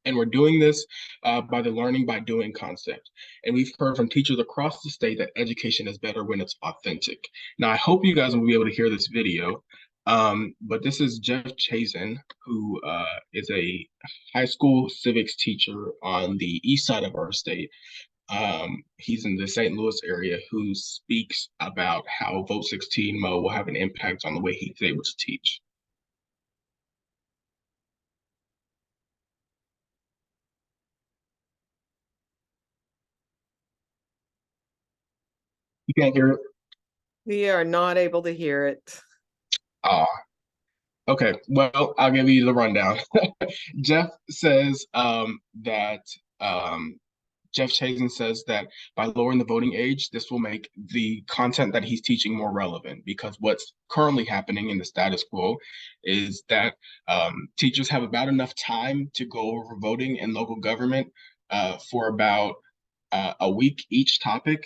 Speaker 8: And we're doing this by the learning by doing concept. And we've heard from teachers across the state that education is better when it's authentic. Now, I hope you guys will be able to hear this video, but this is Jeff Chazen, who is a high school civics teacher on the east side of our state. He's in the St. Louis area, who speaks about how Vote 16 Mo will have an impact on the way he's able to teach. You can't hear it?
Speaker 1: We are not able to hear it.
Speaker 8: Okay, well, I'll give you the rundown. Jeff says Jeff Chazen says that by lowering the voting age, this will make the content that he's teaching more relevant, because what's currently happening in the status quo is that teachers have about enough time to go over voting and local government for about a week each topic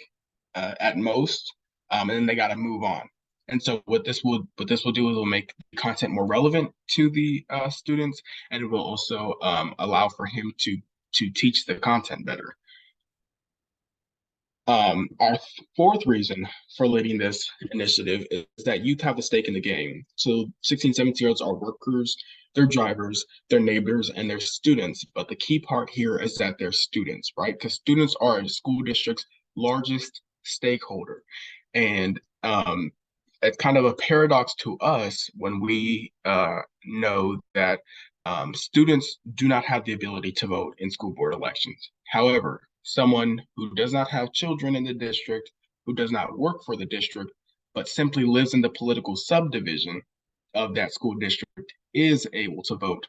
Speaker 8: at most, and then they got to move on. And so what this will do is it will make the content more relevant to the students, and it will also allow for him to teach the content better. Our fourth reason for leading this initiative is that youth have a stake in the game. So 16, 17-year-olds are workers, they're drivers, they're neighbors, and they're students. But the key part here is that they're students, right? Because students are a school district's largest stakeholder. And it's kind of a paradox to us when we know that students do not have the ability to vote in school board elections. However, someone who does not have children in the district, who does not work for the district, but simply lives in the political subdivision of that school district is able to vote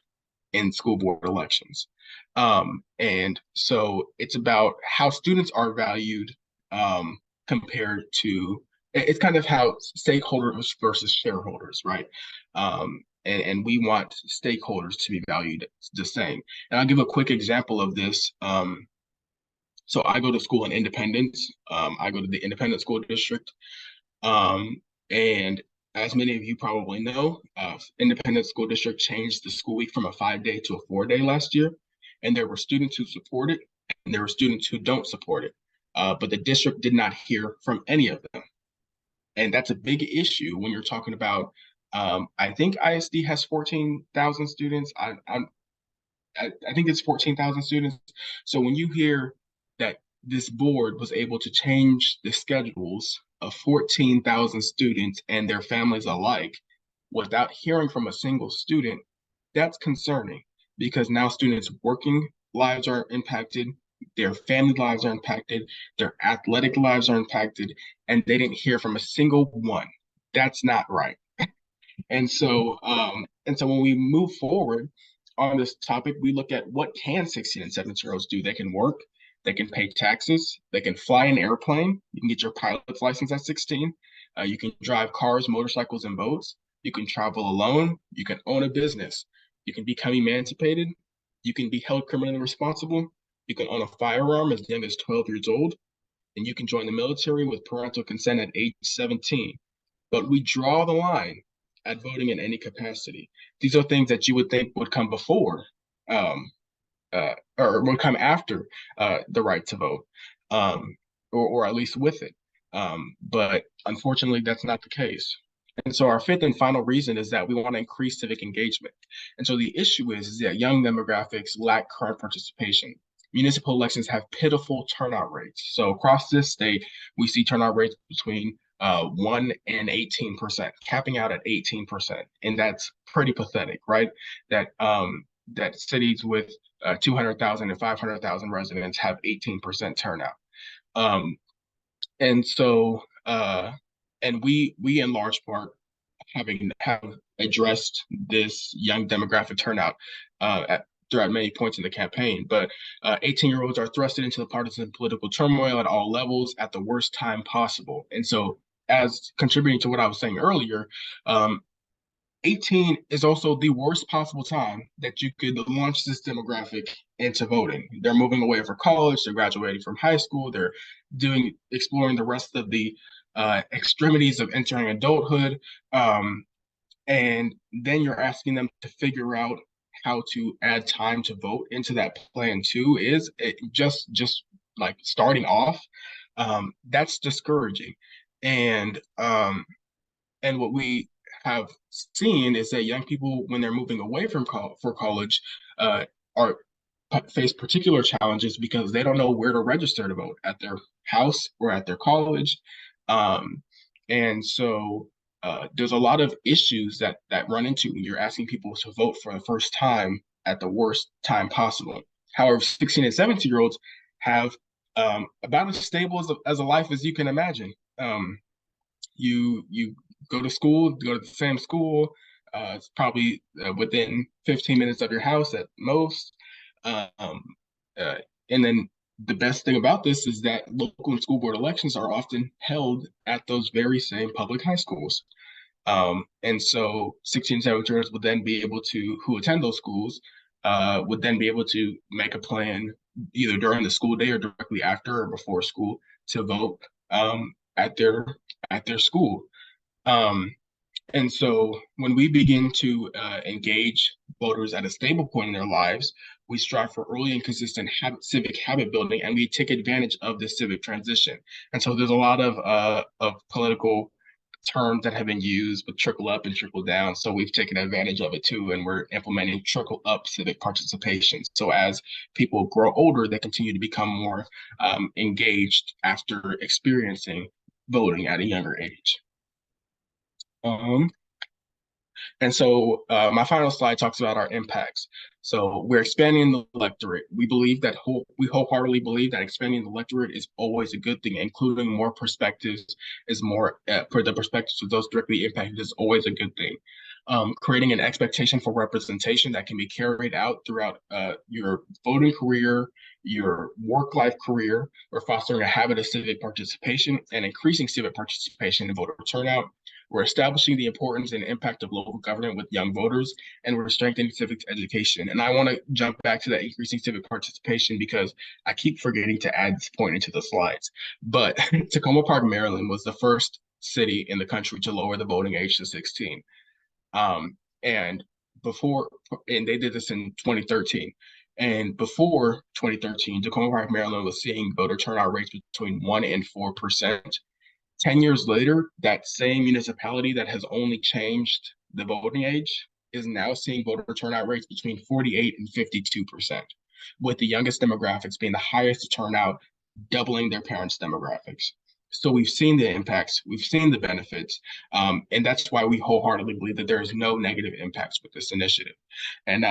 Speaker 8: in school board elections. And so it's about how students are valued compared to, it's kind of how stakeholders versus shareholders, right? And we want stakeholders to be valued the same. And I'll give a quick example of this. So I go to school in Independence. I go to the Independent School District. And as many of you probably know, Independent School District changed the school week from a 5-day to a 4-day last year. And there were students who support it, and there were students who don't support it. But the district did not hear from any of them. And that's a big issue when you're talking about, I think ISD has 14,000 students. I think it's 14,000 students. So when you hear that this board was able to change the schedules of 14,000 students and their families alike without hearing from a single student, that's concerning, because now students' working lives are impacted, their family lives are impacted, their athletic lives are impacted, and they didn't hear from a single one. That's not right. And so when we move forward on this topic, we look at what can 16 and 17-year-olds do. They can work, they can pay taxes, they can fly an airplane, you can get your pilot's license at 16, you can drive cars, motorcycles, and boats, you can travel alone, you can own a business, you can become emancipated, you can be held criminally responsible, you can own a firearm as young as 12 years old, and you can join the military with parental consent at age 17. But we draw the line at voting in any capacity. These are things that you would think would come before, or would come after the right to vote, or at least with it. But unfortunately, that's not the case. And so our fifth and final reason is that we want to increase civic engagement. And so the issue is that young demographics lack current participation. Municipal elections have pitiful turnout rates. So across this state, we see turnout rates between 1 and 18%, capping out at 18%. And that's pretty pathetic, right? That cities with 200,000 and 500,000 residents have 18% turnout. And so, and we in large part have addressed this young demographic turnout throughout many points in the campaign. But 18-year-olds are thrusted into the partisan political turmoil at all levels at the worst time possible. And so, as contributing to what I was saying earlier, 18 is also the worst possible time that you could launch this demographic into voting. They're moving away from college, they're graduating from high school, they're exploring the rest of the extremities of entering adulthood. And then you're asking them to figure out how to add time to vote into that plan too. Is it just like starting off, that's discouraging. And what we have seen is that young people, when they're moving away from college, face particular challenges because they don't know where to register to vote, at their house or at their college. And so there's a lot of issues that run into when you're asking people to vote for the first time at the worst time possible. However, 16 and 17-year-olds have about as stable as a life as you can imagine. You go to school, go to the same school. It's probably within 15 minutes of your house at most. And then the best thing about this is that local and school board elections are often held at those very same public high schools. And so 16 and 17-year-olds would then be able to, who attend those schools, would then be able to make a plan either during the school day or directly after or before school to vote at their school. And so when we begin to engage voters at a stable point in their lives, we strive for early and consistent civic habit building, and we take advantage of this civic transition. And so there's a lot of political terms that have been used with trickle up and trickle down. So we've taken advantage of it too, and we're implementing trickle up civic participation. So as people grow older, they continue to become more engaged after experiencing voting at a younger age. And so my final slide talks about our impacts. So we're expanding the electorate. We wholeheartedly believe that expanding the electorate is always a good thing. Including more perspectives is more for the perspectives of those directly impacted is always a good thing. Creating an expectation for representation that can be carried out throughout your voting career, your work-life career, or fostering a habit of civic participation and increasing civic participation in voter turnout. We're establishing the importance and impact of local government with young voters, and we're strengthening civic education. And I want to jump back to that increasing civic participation because I keep forgetting to add this point into the slides. But Takoma Park, Maryland was the first city in the country to lower the voting age to 16. And they did this in 2013. And before 2013, Takoma Park, Maryland was seeing voter turnout rates between 1% and 4%. 10 years later, that same municipality that has only changed the voting age is now seeing voter turnout rates between 48 and 52%, with the youngest demographics being the highest turnout, doubling their parents' demographics. So we've seen the impacts, we've seen the benefits, and that's why we wholeheartedly believe that there is no negative impacts with this initiative. And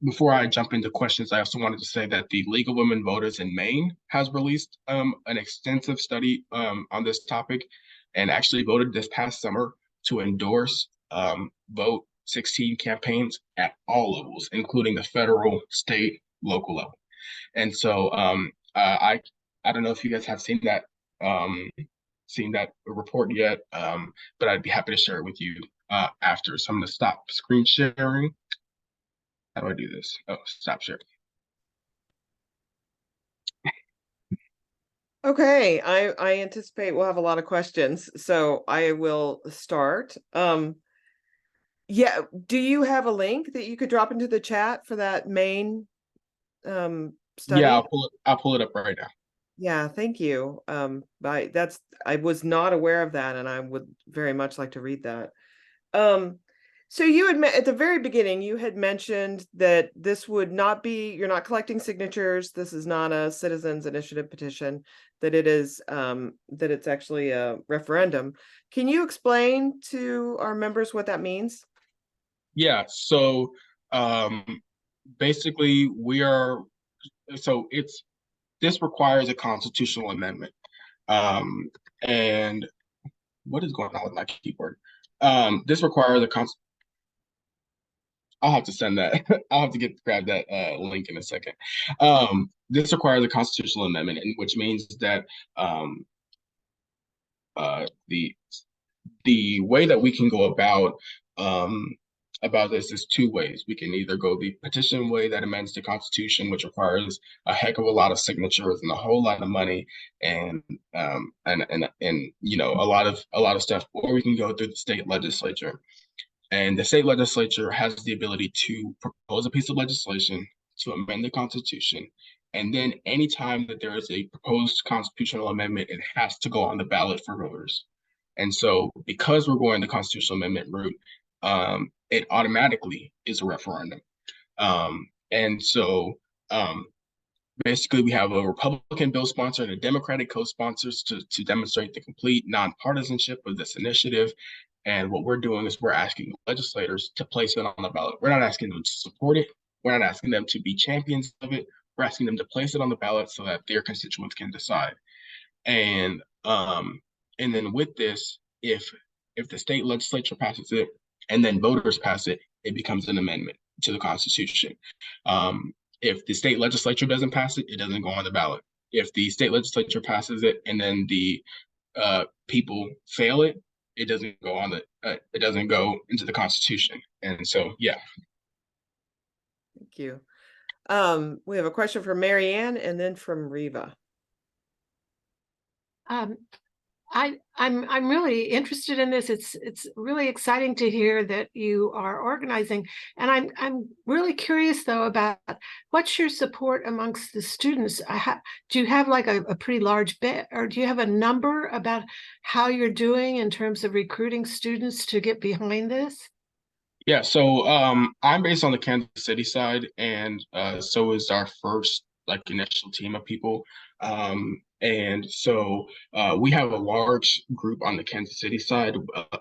Speaker 8: before I jump into questions, I also wanted to say that the League of Women Voters in Maine has released an extensive study on this topic and actually voted this past summer to endorse Vote 16 campaigns at all levels, including the federal, state, local level. And so I don't know if you guys have seen that report yet, but I'd be happy to share it with you after. So I'm going to stop screen sharing. How do I do this? Oh, stop sharing.
Speaker 1: Okay, I anticipate we'll have a lot of questions, so I will start. Yeah, do you have a link that you could drop into the chat for that main study?
Speaker 8: Yeah, I'll pull it up right now.
Speaker 1: Yeah, thank you. I was not aware of that, and I would very much like to read that. So you had at the very beginning, you had mentioned that this would not be, you're not collecting signatures. This is not a citizens initiative petition, that it is, that it's actually a referendum. Can you explain to our members what that means?
Speaker 8: Yeah, so basically this requires a constitutional amendment. And what is going on with my keyboard? This requires I'll have to send that. I'll have to grab that link in a second. This requires a constitutional amendment, which means that the way that we can go about this is two ways. We can either go the petition way that amends the Constitution, which requires a heck of a lot of signatures and a whole lot of money and you know, a lot of stuff, or we can go through the state legislature. And the state legislature has the ability to propose a piece of legislation to amend the Constitution. And then anytime that there is a proposed constitutional amendment, it has to go on the ballot for voters. And so because we're going the constitutional amendment route, it automatically is a referendum. And so basically we have a Republican bill sponsor and a Democratic co-sponsors to demonstrate the complete nonpartisanship of this initiative. And what we're doing is we're asking legislators to place it on the ballot. We're not asking them to support it. We're not asking them to be champions of it. We're asking them to place it on the ballot so that their constituents can decide. And then with this, if the state legislature passes it and then voters pass it, it becomes an amendment to the Constitution. If the state legislature doesn't pass it, it doesn't go on the ballot. If the state legislature passes it and then the people fail it, it doesn't go on it doesn't go into the Constitution. And so, yeah.
Speaker 1: Thank you. We have a question from Mary Ann and then from Riva.
Speaker 9: I'm really interested in this. It's really exciting to hear that you are organizing, and I'm really curious though about what's your support amongst the students. Do you have like a pretty large bit, or do you have a number about how you're doing in terms of recruiting students to get behind this?
Speaker 8: Yeah, so I'm based on the Kansas City side, and so is our first like initial team of people. And so we have a large group on the Kansas City side,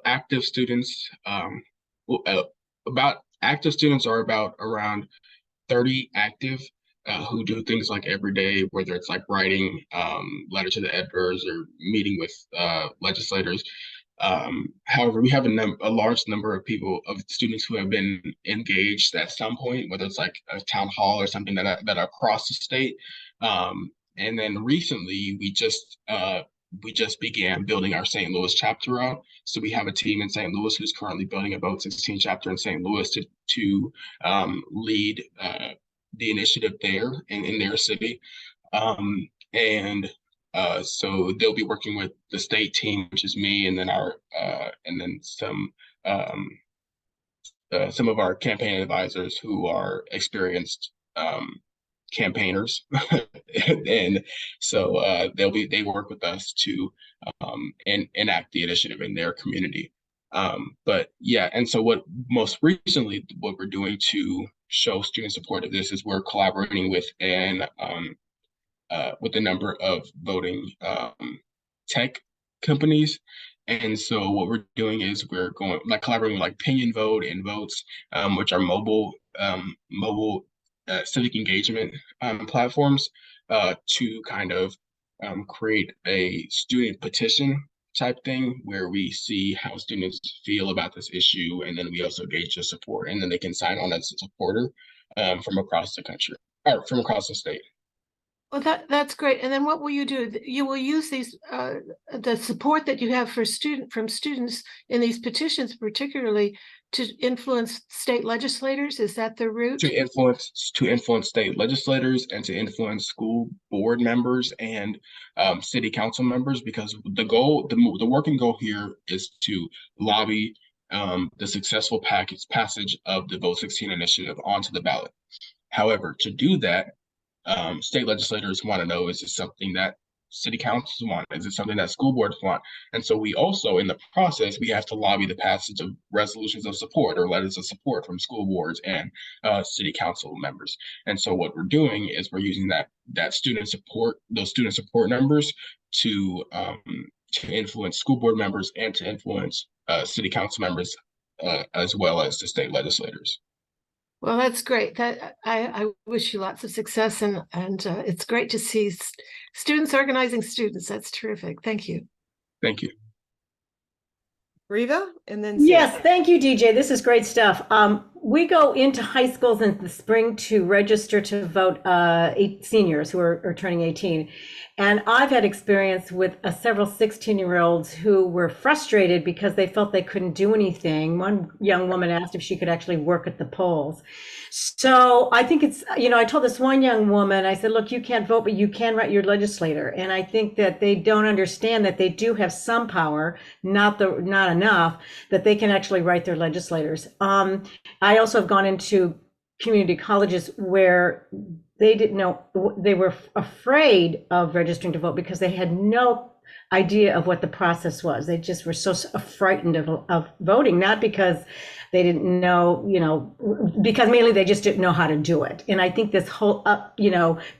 Speaker 8: active students. Active students are about around 30 active who do things like every day, whether it's like writing letter to the editors or meeting with legislators. However, we have a large number of students who have been engaged at some point, whether it's like a town hall or something that are across the state. And then recently, we just began building our St. Louis chapter out. So we have a team in St. Louis who's currently building a Vote 16 chapter in St. Louis to lead the initiative there in their city. So they'll be working with the state team, which is me, and then some of our campaign advisors who are experienced campaigners. And so they work with us to enact the initiative in their community. But yeah, and so what we're doing to show student support of this is we're collaborating with a number of voting tech companies. And so what we're doing is we're collaborating with like Pinion Vote and Votes, which are mobile civic engagement platforms to kind of create a student petition type thing where we see how students feel about this issue, and then we also gauge their support, and then they can sign on as a supporter from across the country or from across the state.
Speaker 9: Well, that's great. And then what will you do? You will use these the support that you have from students in these petitions, particularly to influence state legislators. Is that the route? To
Speaker 8: influence state legislators and to influence school board members and city council members, because the working goal here is to lobby the successful passage of the Vote 16 initiative onto the ballot. However, to do that, state legislators want to know, is this something that city councils want? Is it something that school boards want? And so we also, in the process, we have to lobby the passage of resolutions of support or letters of support from school boards and city council members. And so what we're doing is we're using those student support numbers to influence school board members and to influence city council members as well as the state legislators.
Speaker 9: Well, that's great. That I wish you lots of success, and it's great to see students organizing students. That's terrific. Thank you.
Speaker 8: Thank you.
Speaker 1: Riva, and then
Speaker 10: Yes,
Speaker 1: Sandy.
Speaker 10: thank you, DJ. This is great stuff. We go into high schools in the spring to register to vote seniors who are turning 18. And I've had experience with several 16-year-olds who were frustrated because they felt they couldn't do anything. One young woman asked if she could actually work at the polls. So I think it's, I told this one young woman, I said, look, you can't vote, but you can write your legislator. And I think that they don't understand that they do have some power, not enough, that they can actually write their legislators. I also have gone into community colleges where they didn't know, they were afraid of registering to vote because they had no idea of what the process was. They just were so frightened of voting, not because they didn't know, because mainly they just didn't know how to do it. And I think this whole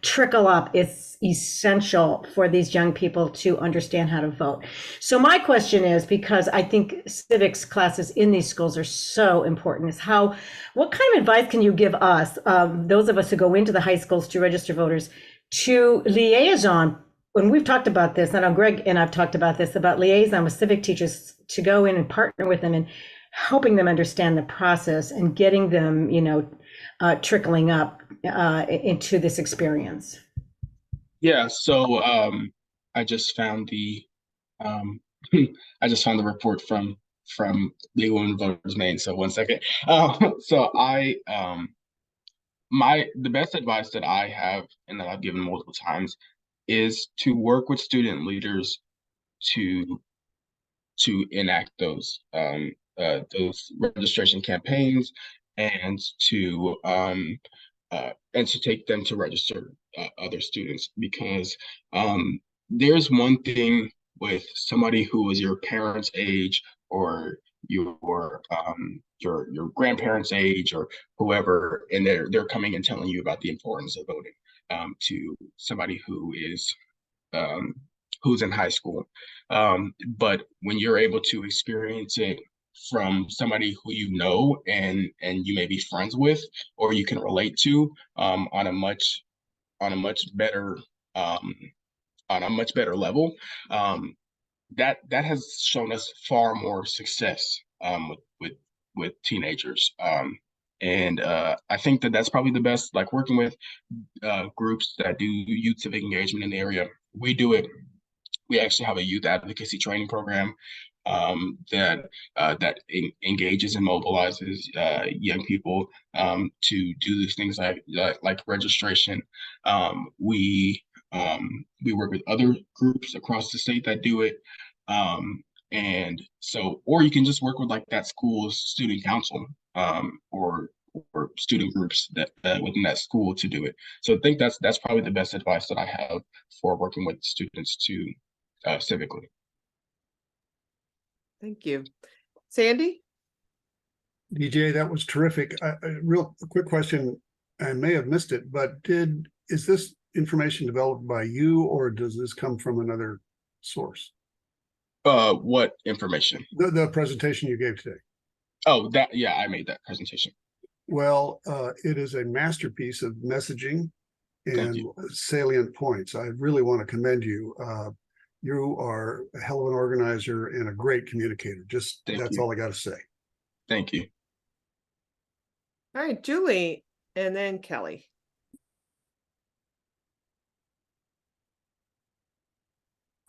Speaker 10: trickle up is essential for these young people to understand how to vote. So my question is, because I think civics classes in these schools are so important, is what kind of advice can you give us, those of us who go into the high schools to register voters, to liaison? When we've talked about this, I know Greg and I've talked about this, about liaison with civic teachers to go in and partner with them and helping them understand the process and getting them, trickling up into this experience.
Speaker 8: Yeah, so I just found the report from League of Women Voters Maine. So 1 second. So the best advice that I have and that I've given multiple times is to work with student leaders to enact those registration campaigns and to take them to register other students, because there's one thing with somebody who is your parents' age or your grandparents' age or whoever, and they're coming and telling you about the importance of voting, to somebody who is who's in high school. But when you're able to experience it from somebody who you know and you may be friends with or you can relate to on a much better level, that has shown us far more success with teenagers. And I think that's probably the best, like working with groups that do youth civic engagement in the area. We do it. We actually have a youth advocacy training program that engages and mobilizes young people to do these things like registration. We work with other groups across the state that do it. And so, or you can just work with like that school's student council or student groups that within that school to do it. So I think that's probably the best advice that I have for working with students to civically.
Speaker 1: Thank you. Sandy?
Speaker 11: DJ, that was terrific. A real quick question, I may have missed it, but is this information developed by you or does this come from another source?
Speaker 8: What information?
Speaker 11: The presentation you gave today.
Speaker 8: Oh, yeah, I made that presentation.
Speaker 11: Well, it is a masterpiece of messaging and salient points. I really want to commend you. You are a hell of an organizer and a great communicator. That's all I got to say.
Speaker 8: Thank you.
Speaker 1: All right, Julie, and then Kelly.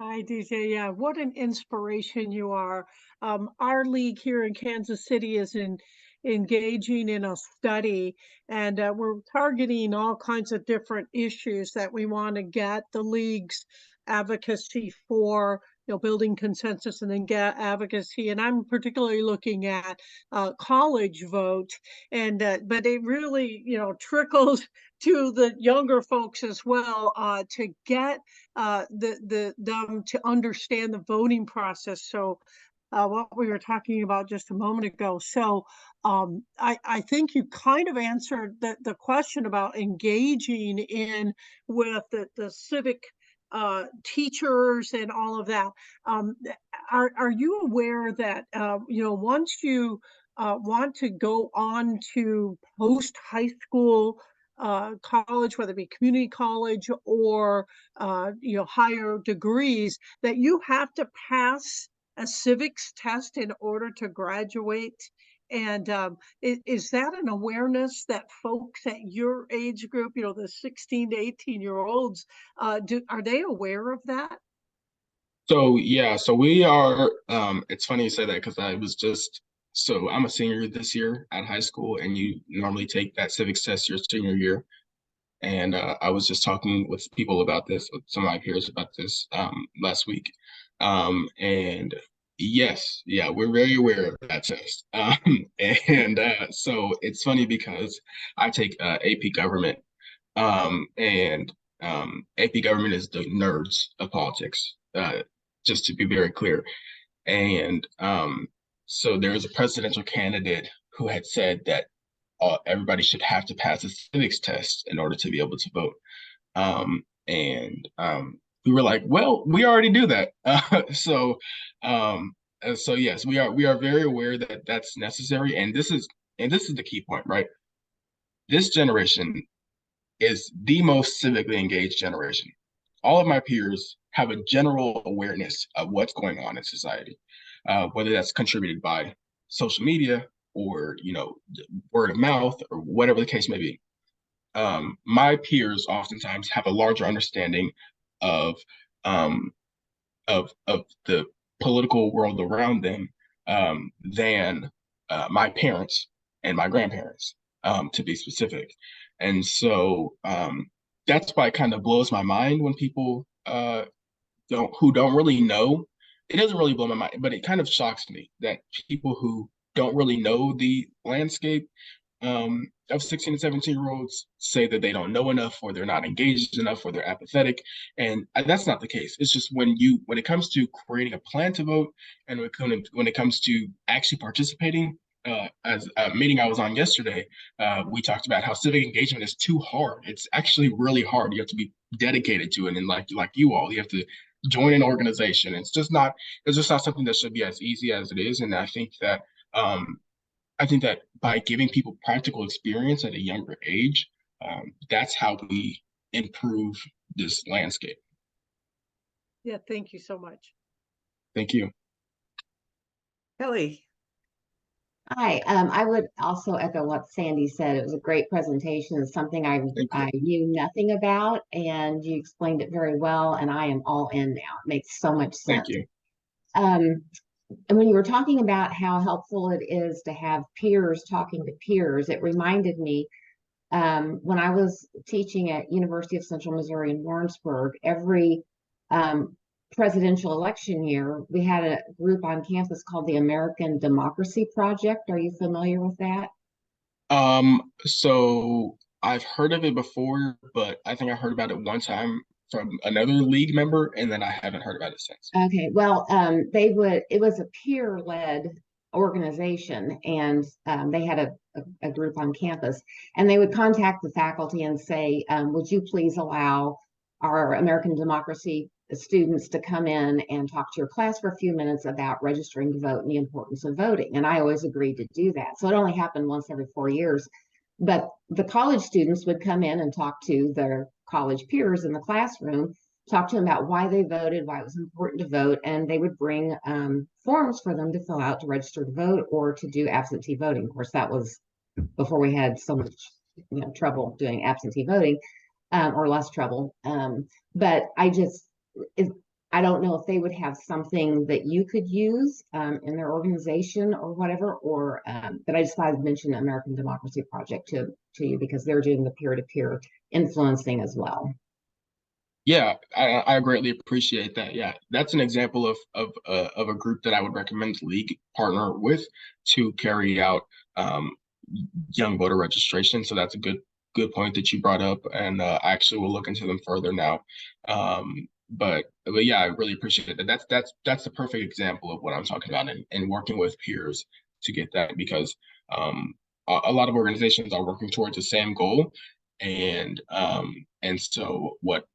Speaker 12: Hi, DJ. Yeah, what an inspiration you are. Our league here in Kansas City is engaging in a study, and we're targeting all kinds of different issues that we want to get the league's advocacy for building consensus and then advocacy. And I'm particularly looking at college vote, and but it really, trickles to the younger folks as well, to get them to understand the voting process. So what we were talking about just a moment ago. So I think you kind of answered the question about engaging in with the civic teachers and all of that. Are you aware that once you want to go on to post high school college, whether it be community college or higher degrees, that you have to pass a civics test in order to graduate? And is that an awareness that folks at your age group, the 16 to 18-year-olds, are they aware of that?
Speaker 8: So yeah, so we are, it's funny you say that because so I'm a senior this year at high school, and you normally take that civics test your senior year. And I was just talking with people about this, with some of my peers about this last week. And yes, yeah, we're very aware of that test. So it's funny because I take AP Government, and AP Government is the nerds of politics, just to be very clear. And so there's a presidential candidate who had said that everybody should have to pass a civics test in order to be able to vote. We were like, well, we already do that. So yes, we are very aware that that's necessary. And this is the key point, right? This generation is the most civically engaged generation. All of my peers have a general awareness of what's going on in society, whether that's contributed by social media or word of mouth or whatever the case may be. My peers oftentimes have a larger understanding of the political world around them than my parents and my grandparents, to be specific. And so that's why it kind of blows my mind when people who don't really know. It doesn't really blow my mind, but it kind of shocks me that people who don't really know the landscape of 16 and 17-year-olds say that they don't know enough, or they're not engaged enough, or they're apathetic. And that's not the case. It's just when it comes to creating a plan to vote, and when it comes to actually participating, as a meeting I was on yesterday, we talked about how civic engagement is too hard. It's actually really hard. You have to be dedicated to it. And like you all, you have to join an organization. It's just not something that should be as easy as it is. And I think that by giving people practical experience at a younger age, that's how we improve this landscape.
Speaker 12: Yeah, thank you so much.
Speaker 8: Thank you.
Speaker 1: Kelly.
Speaker 13: Hi, I would also echo what Sandy said. It was a great presentation. It's something I knew nothing about, and you explained it very well, and I am all in now. It makes so much sense.
Speaker 8: Thank you.
Speaker 13: And when you were talking about how helpful it is to have peers talking to peers, it reminded me when I was teaching at University of Central Missouri in Warrensburg, every presidential election year, we had a group on campus called the American Democracy Project. Are you familiar with that?
Speaker 8: So I've heard of it before, but I think I heard about it one time from another league member, and then I haven't heard about it since.
Speaker 13: Okay, well, it was a peer-led organization, and they had a group on campus, and they would contact the faculty and say, would you please allow our American Democracy students to come in and talk to your class for a few minutes about registering to vote and the importance of voting. And I always agreed to do that. So it only happened once every 4 years. But the college students would come in and talk to their college peers in the classroom, talk to them about why they voted, why it was important to vote, and they would bring forms for them to fill out to register to vote or to do absentee voting. Of course, that was before we had so much trouble doing absentee voting, or less trouble. But I don't know if they would have something that you could use in their organization or whatever, or but I just thought I'd mention the American Democracy Project to you because they're doing the peer-to-peer influencing as well.
Speaker 8: Yeah, I greatly appreciate that. Yeah, that's an example of a group that I would recommend the league partner with to carry out young voter registration. So that's a good point that you brought up, and I actually will look into them further now. But yeah, I really appreciate that. That's the perfect example of what I'm talking about, and working with peers to get that, because a lot of organizations are working towards the same goal, and so what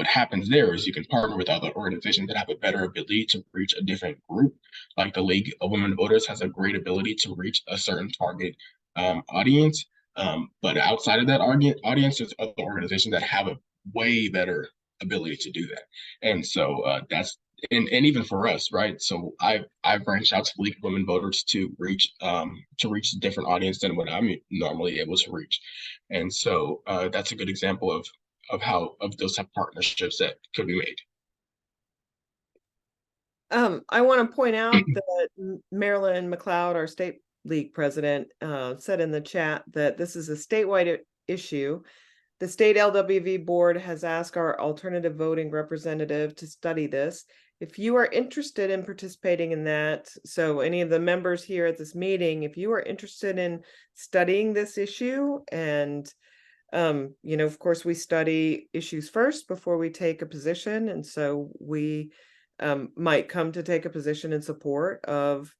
Speaker 8: happens there is you can partner with other organizations that have a better ability to reach a different group. Like the League of Women Voters has a great ability to reach a certain target audience. But outside of that audience, there's other organizations that have a way better ability to do that. And so and even for us, right? So I've branched out to the League of Women Voters to reach a different audience than what I'm normally able to reach. And so that's a good example of those type of partnerships that could be made.
Speaker 1: I want to point out that Marilyn McLeod, our state league president, said in the chat that this is a statewide issue. The state LWV board has asked our alternative voting representative to study this. If you are interested in participating in that, so any of the members here at this meeting, if you are interested in studying this issue, and of course, we study issues first before we take a position. And so we might come to take a position in support of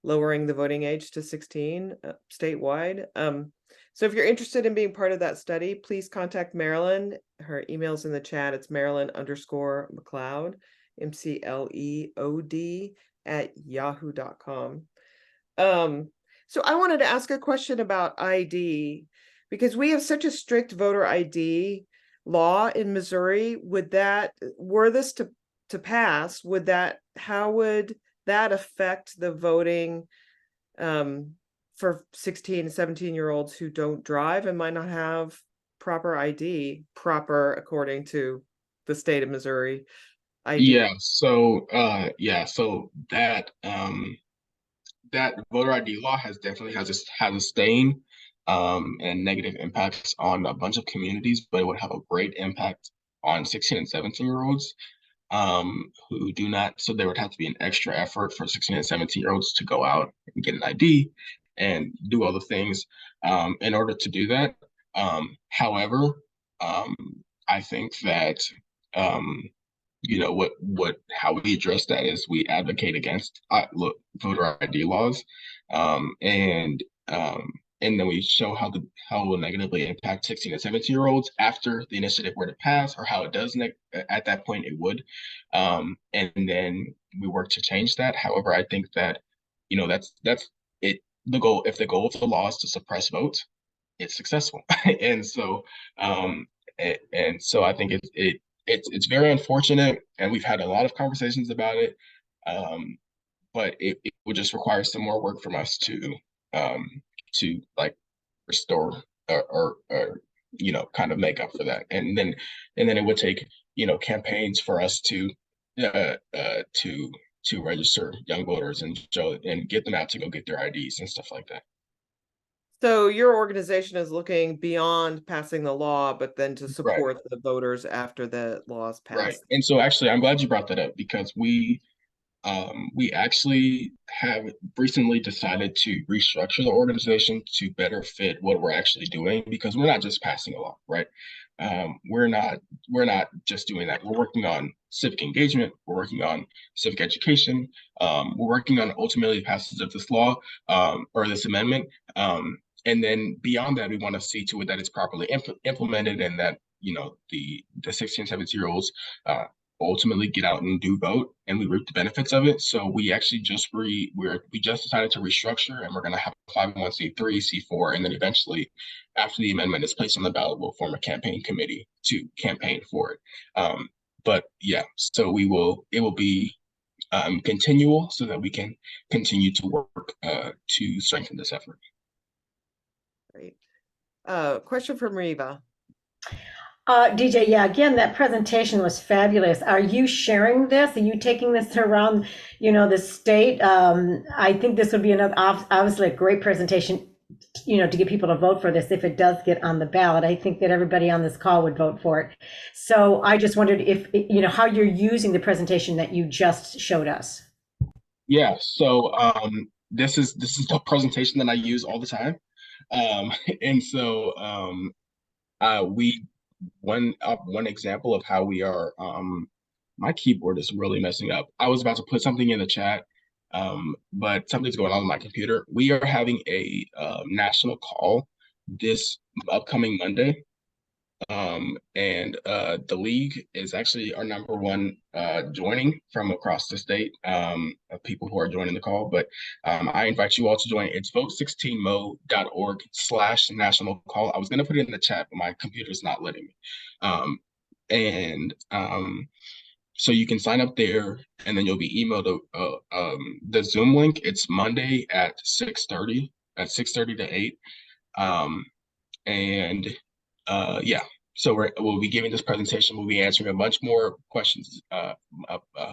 Speaker 1: lowering the voting age to 16 statewide. So if you're interested in being part of that study, please contact Marilyn. Her email's in the chat. It's Marilyn_McLeod, MCLEOD @yahoo.com. So I wanted to ask a question about ID, because we have such a strict voter ID law in Missouri. Were this to pass, how would that affect the voting for 16 and 17-year-olds who don't drive and might not have proper ID, according to the state of Missouri ID?
Speaker 8: Yeah, so that voter ID law definitely has a stain and negative impacts on a bunch of communities, but it would have a great impact on 16 and 17-year-olds who do not. So there would have to be an extra effort for 16 and 17-year-olds to go out and get an ID and do all the things in order to do that. However, I think that how we address that is we advocate against voter ID laws, and then we show how it will negatively impact 16 and 17-year-olds after the initiative were to pass, or how it does at that point it would, and then we work to change that. However, I think that that's it. The goal, if the goal of the law is to suppress votes, it's successful, and so I think it's very unfortunate, and we've had a lot of conversations about it, but it would just require some more work from us to like restore or kind of make up for that, and then it would take campaigns for us to register young voters and get them out to go get their IDs and stuff like that.
Speaker 1: So your organization is looking beyond passing the law, but then to support the voters after the laws pass.
Speaker 8: Right. And so actually, I'm glad you brought that up, because we actually have recently decided to restructure the organization to better fit what we're actually doing, because we're not just passing a law, right? We're not just doing that. We're working on civic engagement. We're working on civic education. We're working on ultimately passage of this law or this amendment. And then beyond that, we want to see to it that it's properly implemented, and that the 16, 17-year-olds ultimately get out and do vote, and we reap the benefits of it. So we actually just we just decided to restructure, and we're going to have a 501c3, C4, and then eventually, after the amendment is placed on the ballot, we'll form a campaign committee to campaign for it. But yeah, so it will be continual, so that we can continue to work to strengthen this effort.
Speaker 1: Great. Question from Reva.
Speaker 10: DJ, yeah, again, that presentation was fabulous. Are you sharing this? Are you taking this around, the state? I think this would be obviously a great presentation to get people to vote for this if it does get on the ballot. I think that everybody on this call would vote for it. So I just wondered if, how you're using the presentation that you just showed us.
Speaker 8: Yeah, so this is the presentation that I use all the time. And so one example of how we are, my keyboard is really messing up. I was about to put something in the chat, but something's going on with my computer. We are having a national call this upcoming Monday. And the league is actually our number one joining from across the state of people who are joining the call. But I invite you all to join. It's vote16mo.org/national call. I was going to put it in the chat, but my computer's not letting me. So you can sign up there, and then you'll be emailed the Zoom link. It's Monday at 6:30 to 8. Yeah, so we'll be giving this presentation. We'll be answering a bunch more questions, a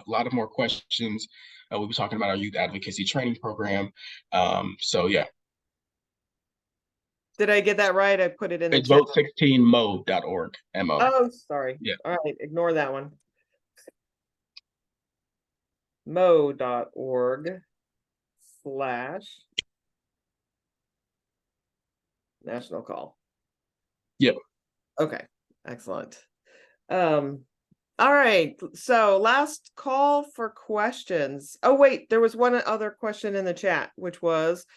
Speaker 8: lot of more questions. We'll be talking about our youth advocacy training program. So yeah.
Speaker 1: Did I get that right? I put it in the
Speaker 8: It's
Speaker 1: chat.
Speaker 8: vote16mo.org. M-O.
Speaker 1: Oh, sorry.
Speaker 8: Yeah.
Speaker 1: All right, ignore that one. mo.org/national call.
Speaker 8: Yep.
Speaker 1: Okay, excellent. All right, so last call for questions. Oh, wait, there was one other question in the chat, which was,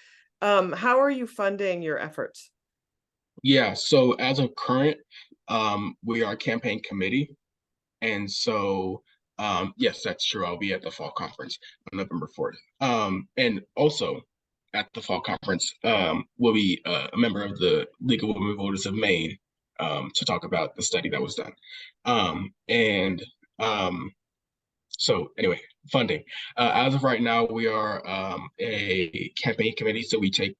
Speaker 1: how are you funding your efforts?
Speaker 8: Yeah, so as of current, we are a campaign committee. And so, yes, that's true. I'll be at the fall conference on November 4th. And also at the fall conference, we'll be a member of the League of Women Voters of Maine to talk about the study that was done. So anyway, funding. As of right now, we are a campaign committee, so we take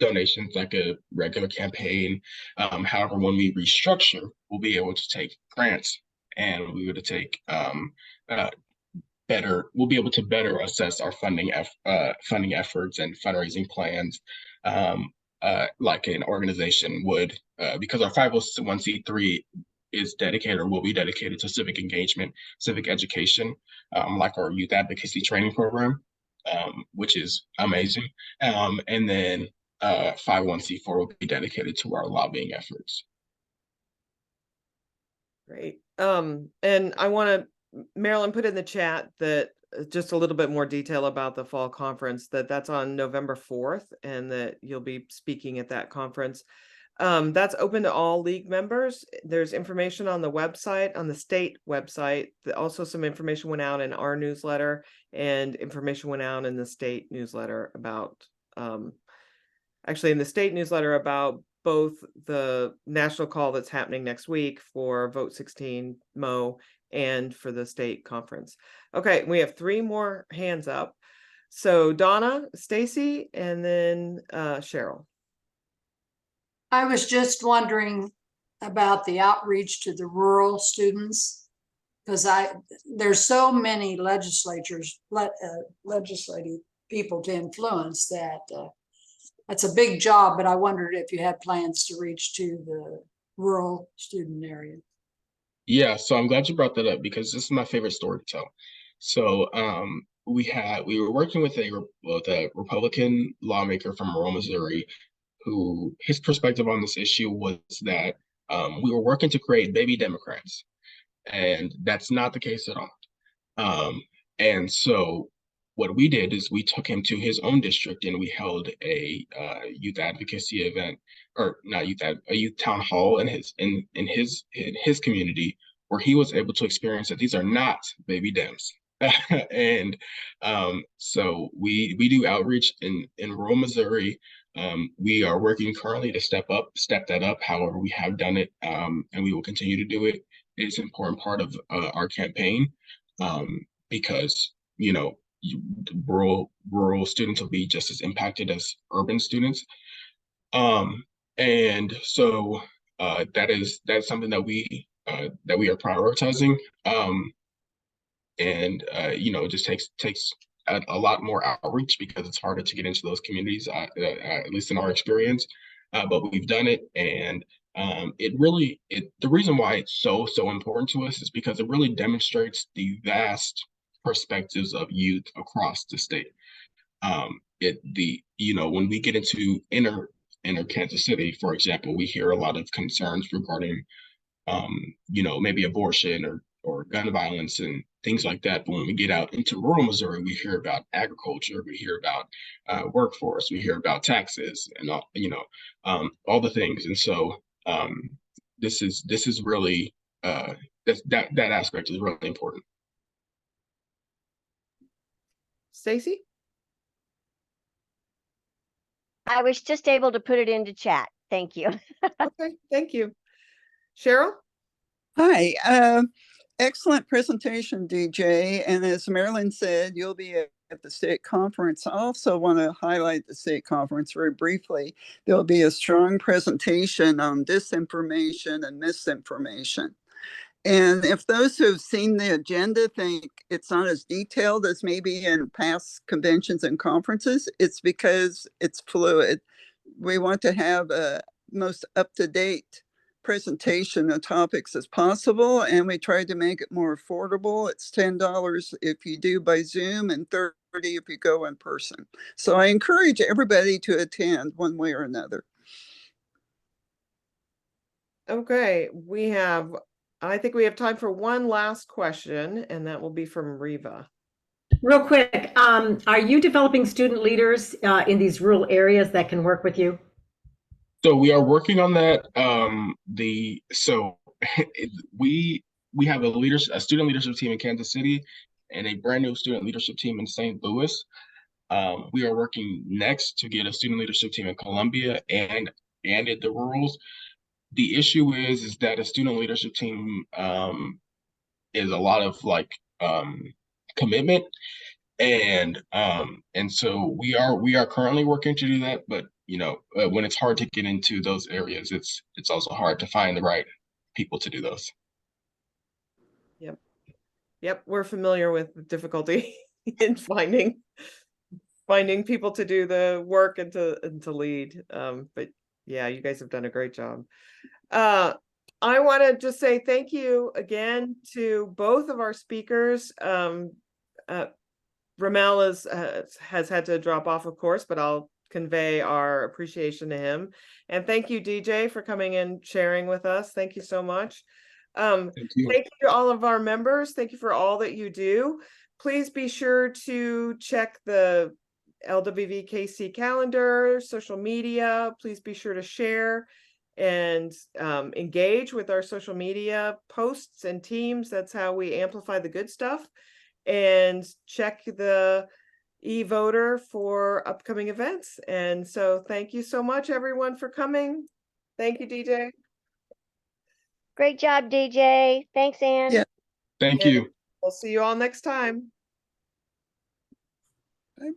Speaker 8: donations like a regular campaign. However, when we restructure, we'll be able to take grants, and we'll be able to take we'll be able to better assess our funding efforts and fundraising plans, like an organization would, because our 501c3 is dedicated or will be dedicated to civic engagement, civic education, like our youth advocacy training program, which is amazing. And then 501c4 will be dedicated to our lobbying efforts.
Speaker 1: Great. And I want to, Marilyn, put in the chat that just a little bit more detail about the fall conference, that's on November 4th, and that you'll be speaking at that conference. That's open to all league members. There's information on the website, on the state website. Also, some information went out in our newsletter, and information went out in the state newsletter about, actually in the state newsletter about both the national call that's happening next week for Vote 16 Mo and for the state conference. Okay, we have 3 more hands up. So Donna, Stacy, and then Cheryl.
Speaker 7: I was just wondering about the outreach to the rural students, because there's so many legislative people to influence that that's a big job, but I wondered if you had plans to reach to the rural student area.
Speaker 8: Yeah, so I'm glad you brought that up, because this is my favorite story to tell. So we were working with a Republican lawmaker from rural Missouri, who his perspective on this issue was that we were working to create baby Democrats, and that's not the case at all. And so what we did is we took him to his own district, and we held a youth advocacy event, or not a youth town hall in his community, where he was able to experience that these are not baby Dems. And so we do outreach in rural Missouri. We are working currently to step that up. However, we have done it, and we will continue to do it. It's an important part of our campaign, because rural students will be just as impacted as urban students. And so that's something that we are prioritizing. And it just takes a lot more outreach because it's harder to get into those communities, at least in our experience. But we've done it, and the reason why it's so important to us is because it really demonstrates the vast perspectives of youth across the state. When we get into inner Kansas City, for example, we hear a lot of concerns regarding maybe abortion or gun violence and things like that. But when we get out into rural Missouri, we hear about agriculture, we hear about workforce, we hear about taxes, and all the things. And so this is really that aspect is really important.
Speaker 1: Stacy?
Speaker 5: I was just able to put it into chat. Thank you.
Speaker 1: Okay, thank you. Cheryl?
Speaker 14: Hi, excellent presentation, DJ. And as Marilyn said, you'll be at the state conference. I also want to highlight the state conference very briefly. There'll be a strong presentation on disinformation and misinformation. And if those who have seen the agenda think it's not as detailed as maybe in past conventions and conferences, it's because it's fluid. We want to have a most up-to-date presentation of topics as possible, and we tried to make it more affordable. It's $10 if you do by Zoom and $30 if you go in person. So I encourage everybody to attend one way or another.
Speaker 1: Okay, I think we have time for one last question, and that will be from Riva.
Speaker 10: Real quick, are you developing student leaders in these rural areas that can work with you?
Speaker 8: So we are working on that. We have a student leadership team in Kansas City and a brand new student leadership team in St. Louis. We are working next to get a student leadership team in Columbia and in the rurals. The issue is that a student leadership team is a lot of commitment, and so we are currently working to do that. But when it's hard to get into those areas, it's also hard to find the right people to do those.
Speaker 1: Yep, we're familiar with the difficulty in finding people to do the work and to lead. But yeah, you guys have done a great job. I want to just say thank you again to both of our speakers. Ramel has had to drop off, of course, but I'll convey our appreciation to him. And thank you, DJ, for coming and sharing with us. Thank you so much. Thank you to all of our members. Thank you for all that you do. Please be sure to check the LWVKC calendar, social media. Please be sure to share and engage with our social media posts and teams. That's how we amplify the good stuff. And check the eVoter for upcoming events. And so thank you so much, everyone, for coming. Thank you, DJ.
Speaker 5: Great job, DJ. Thanks, Ann.
Speaker 14: Yeah.
Speaker 8: Thank you.
Speaker 1: We'll see you all next time.
Speaker 14: Bye.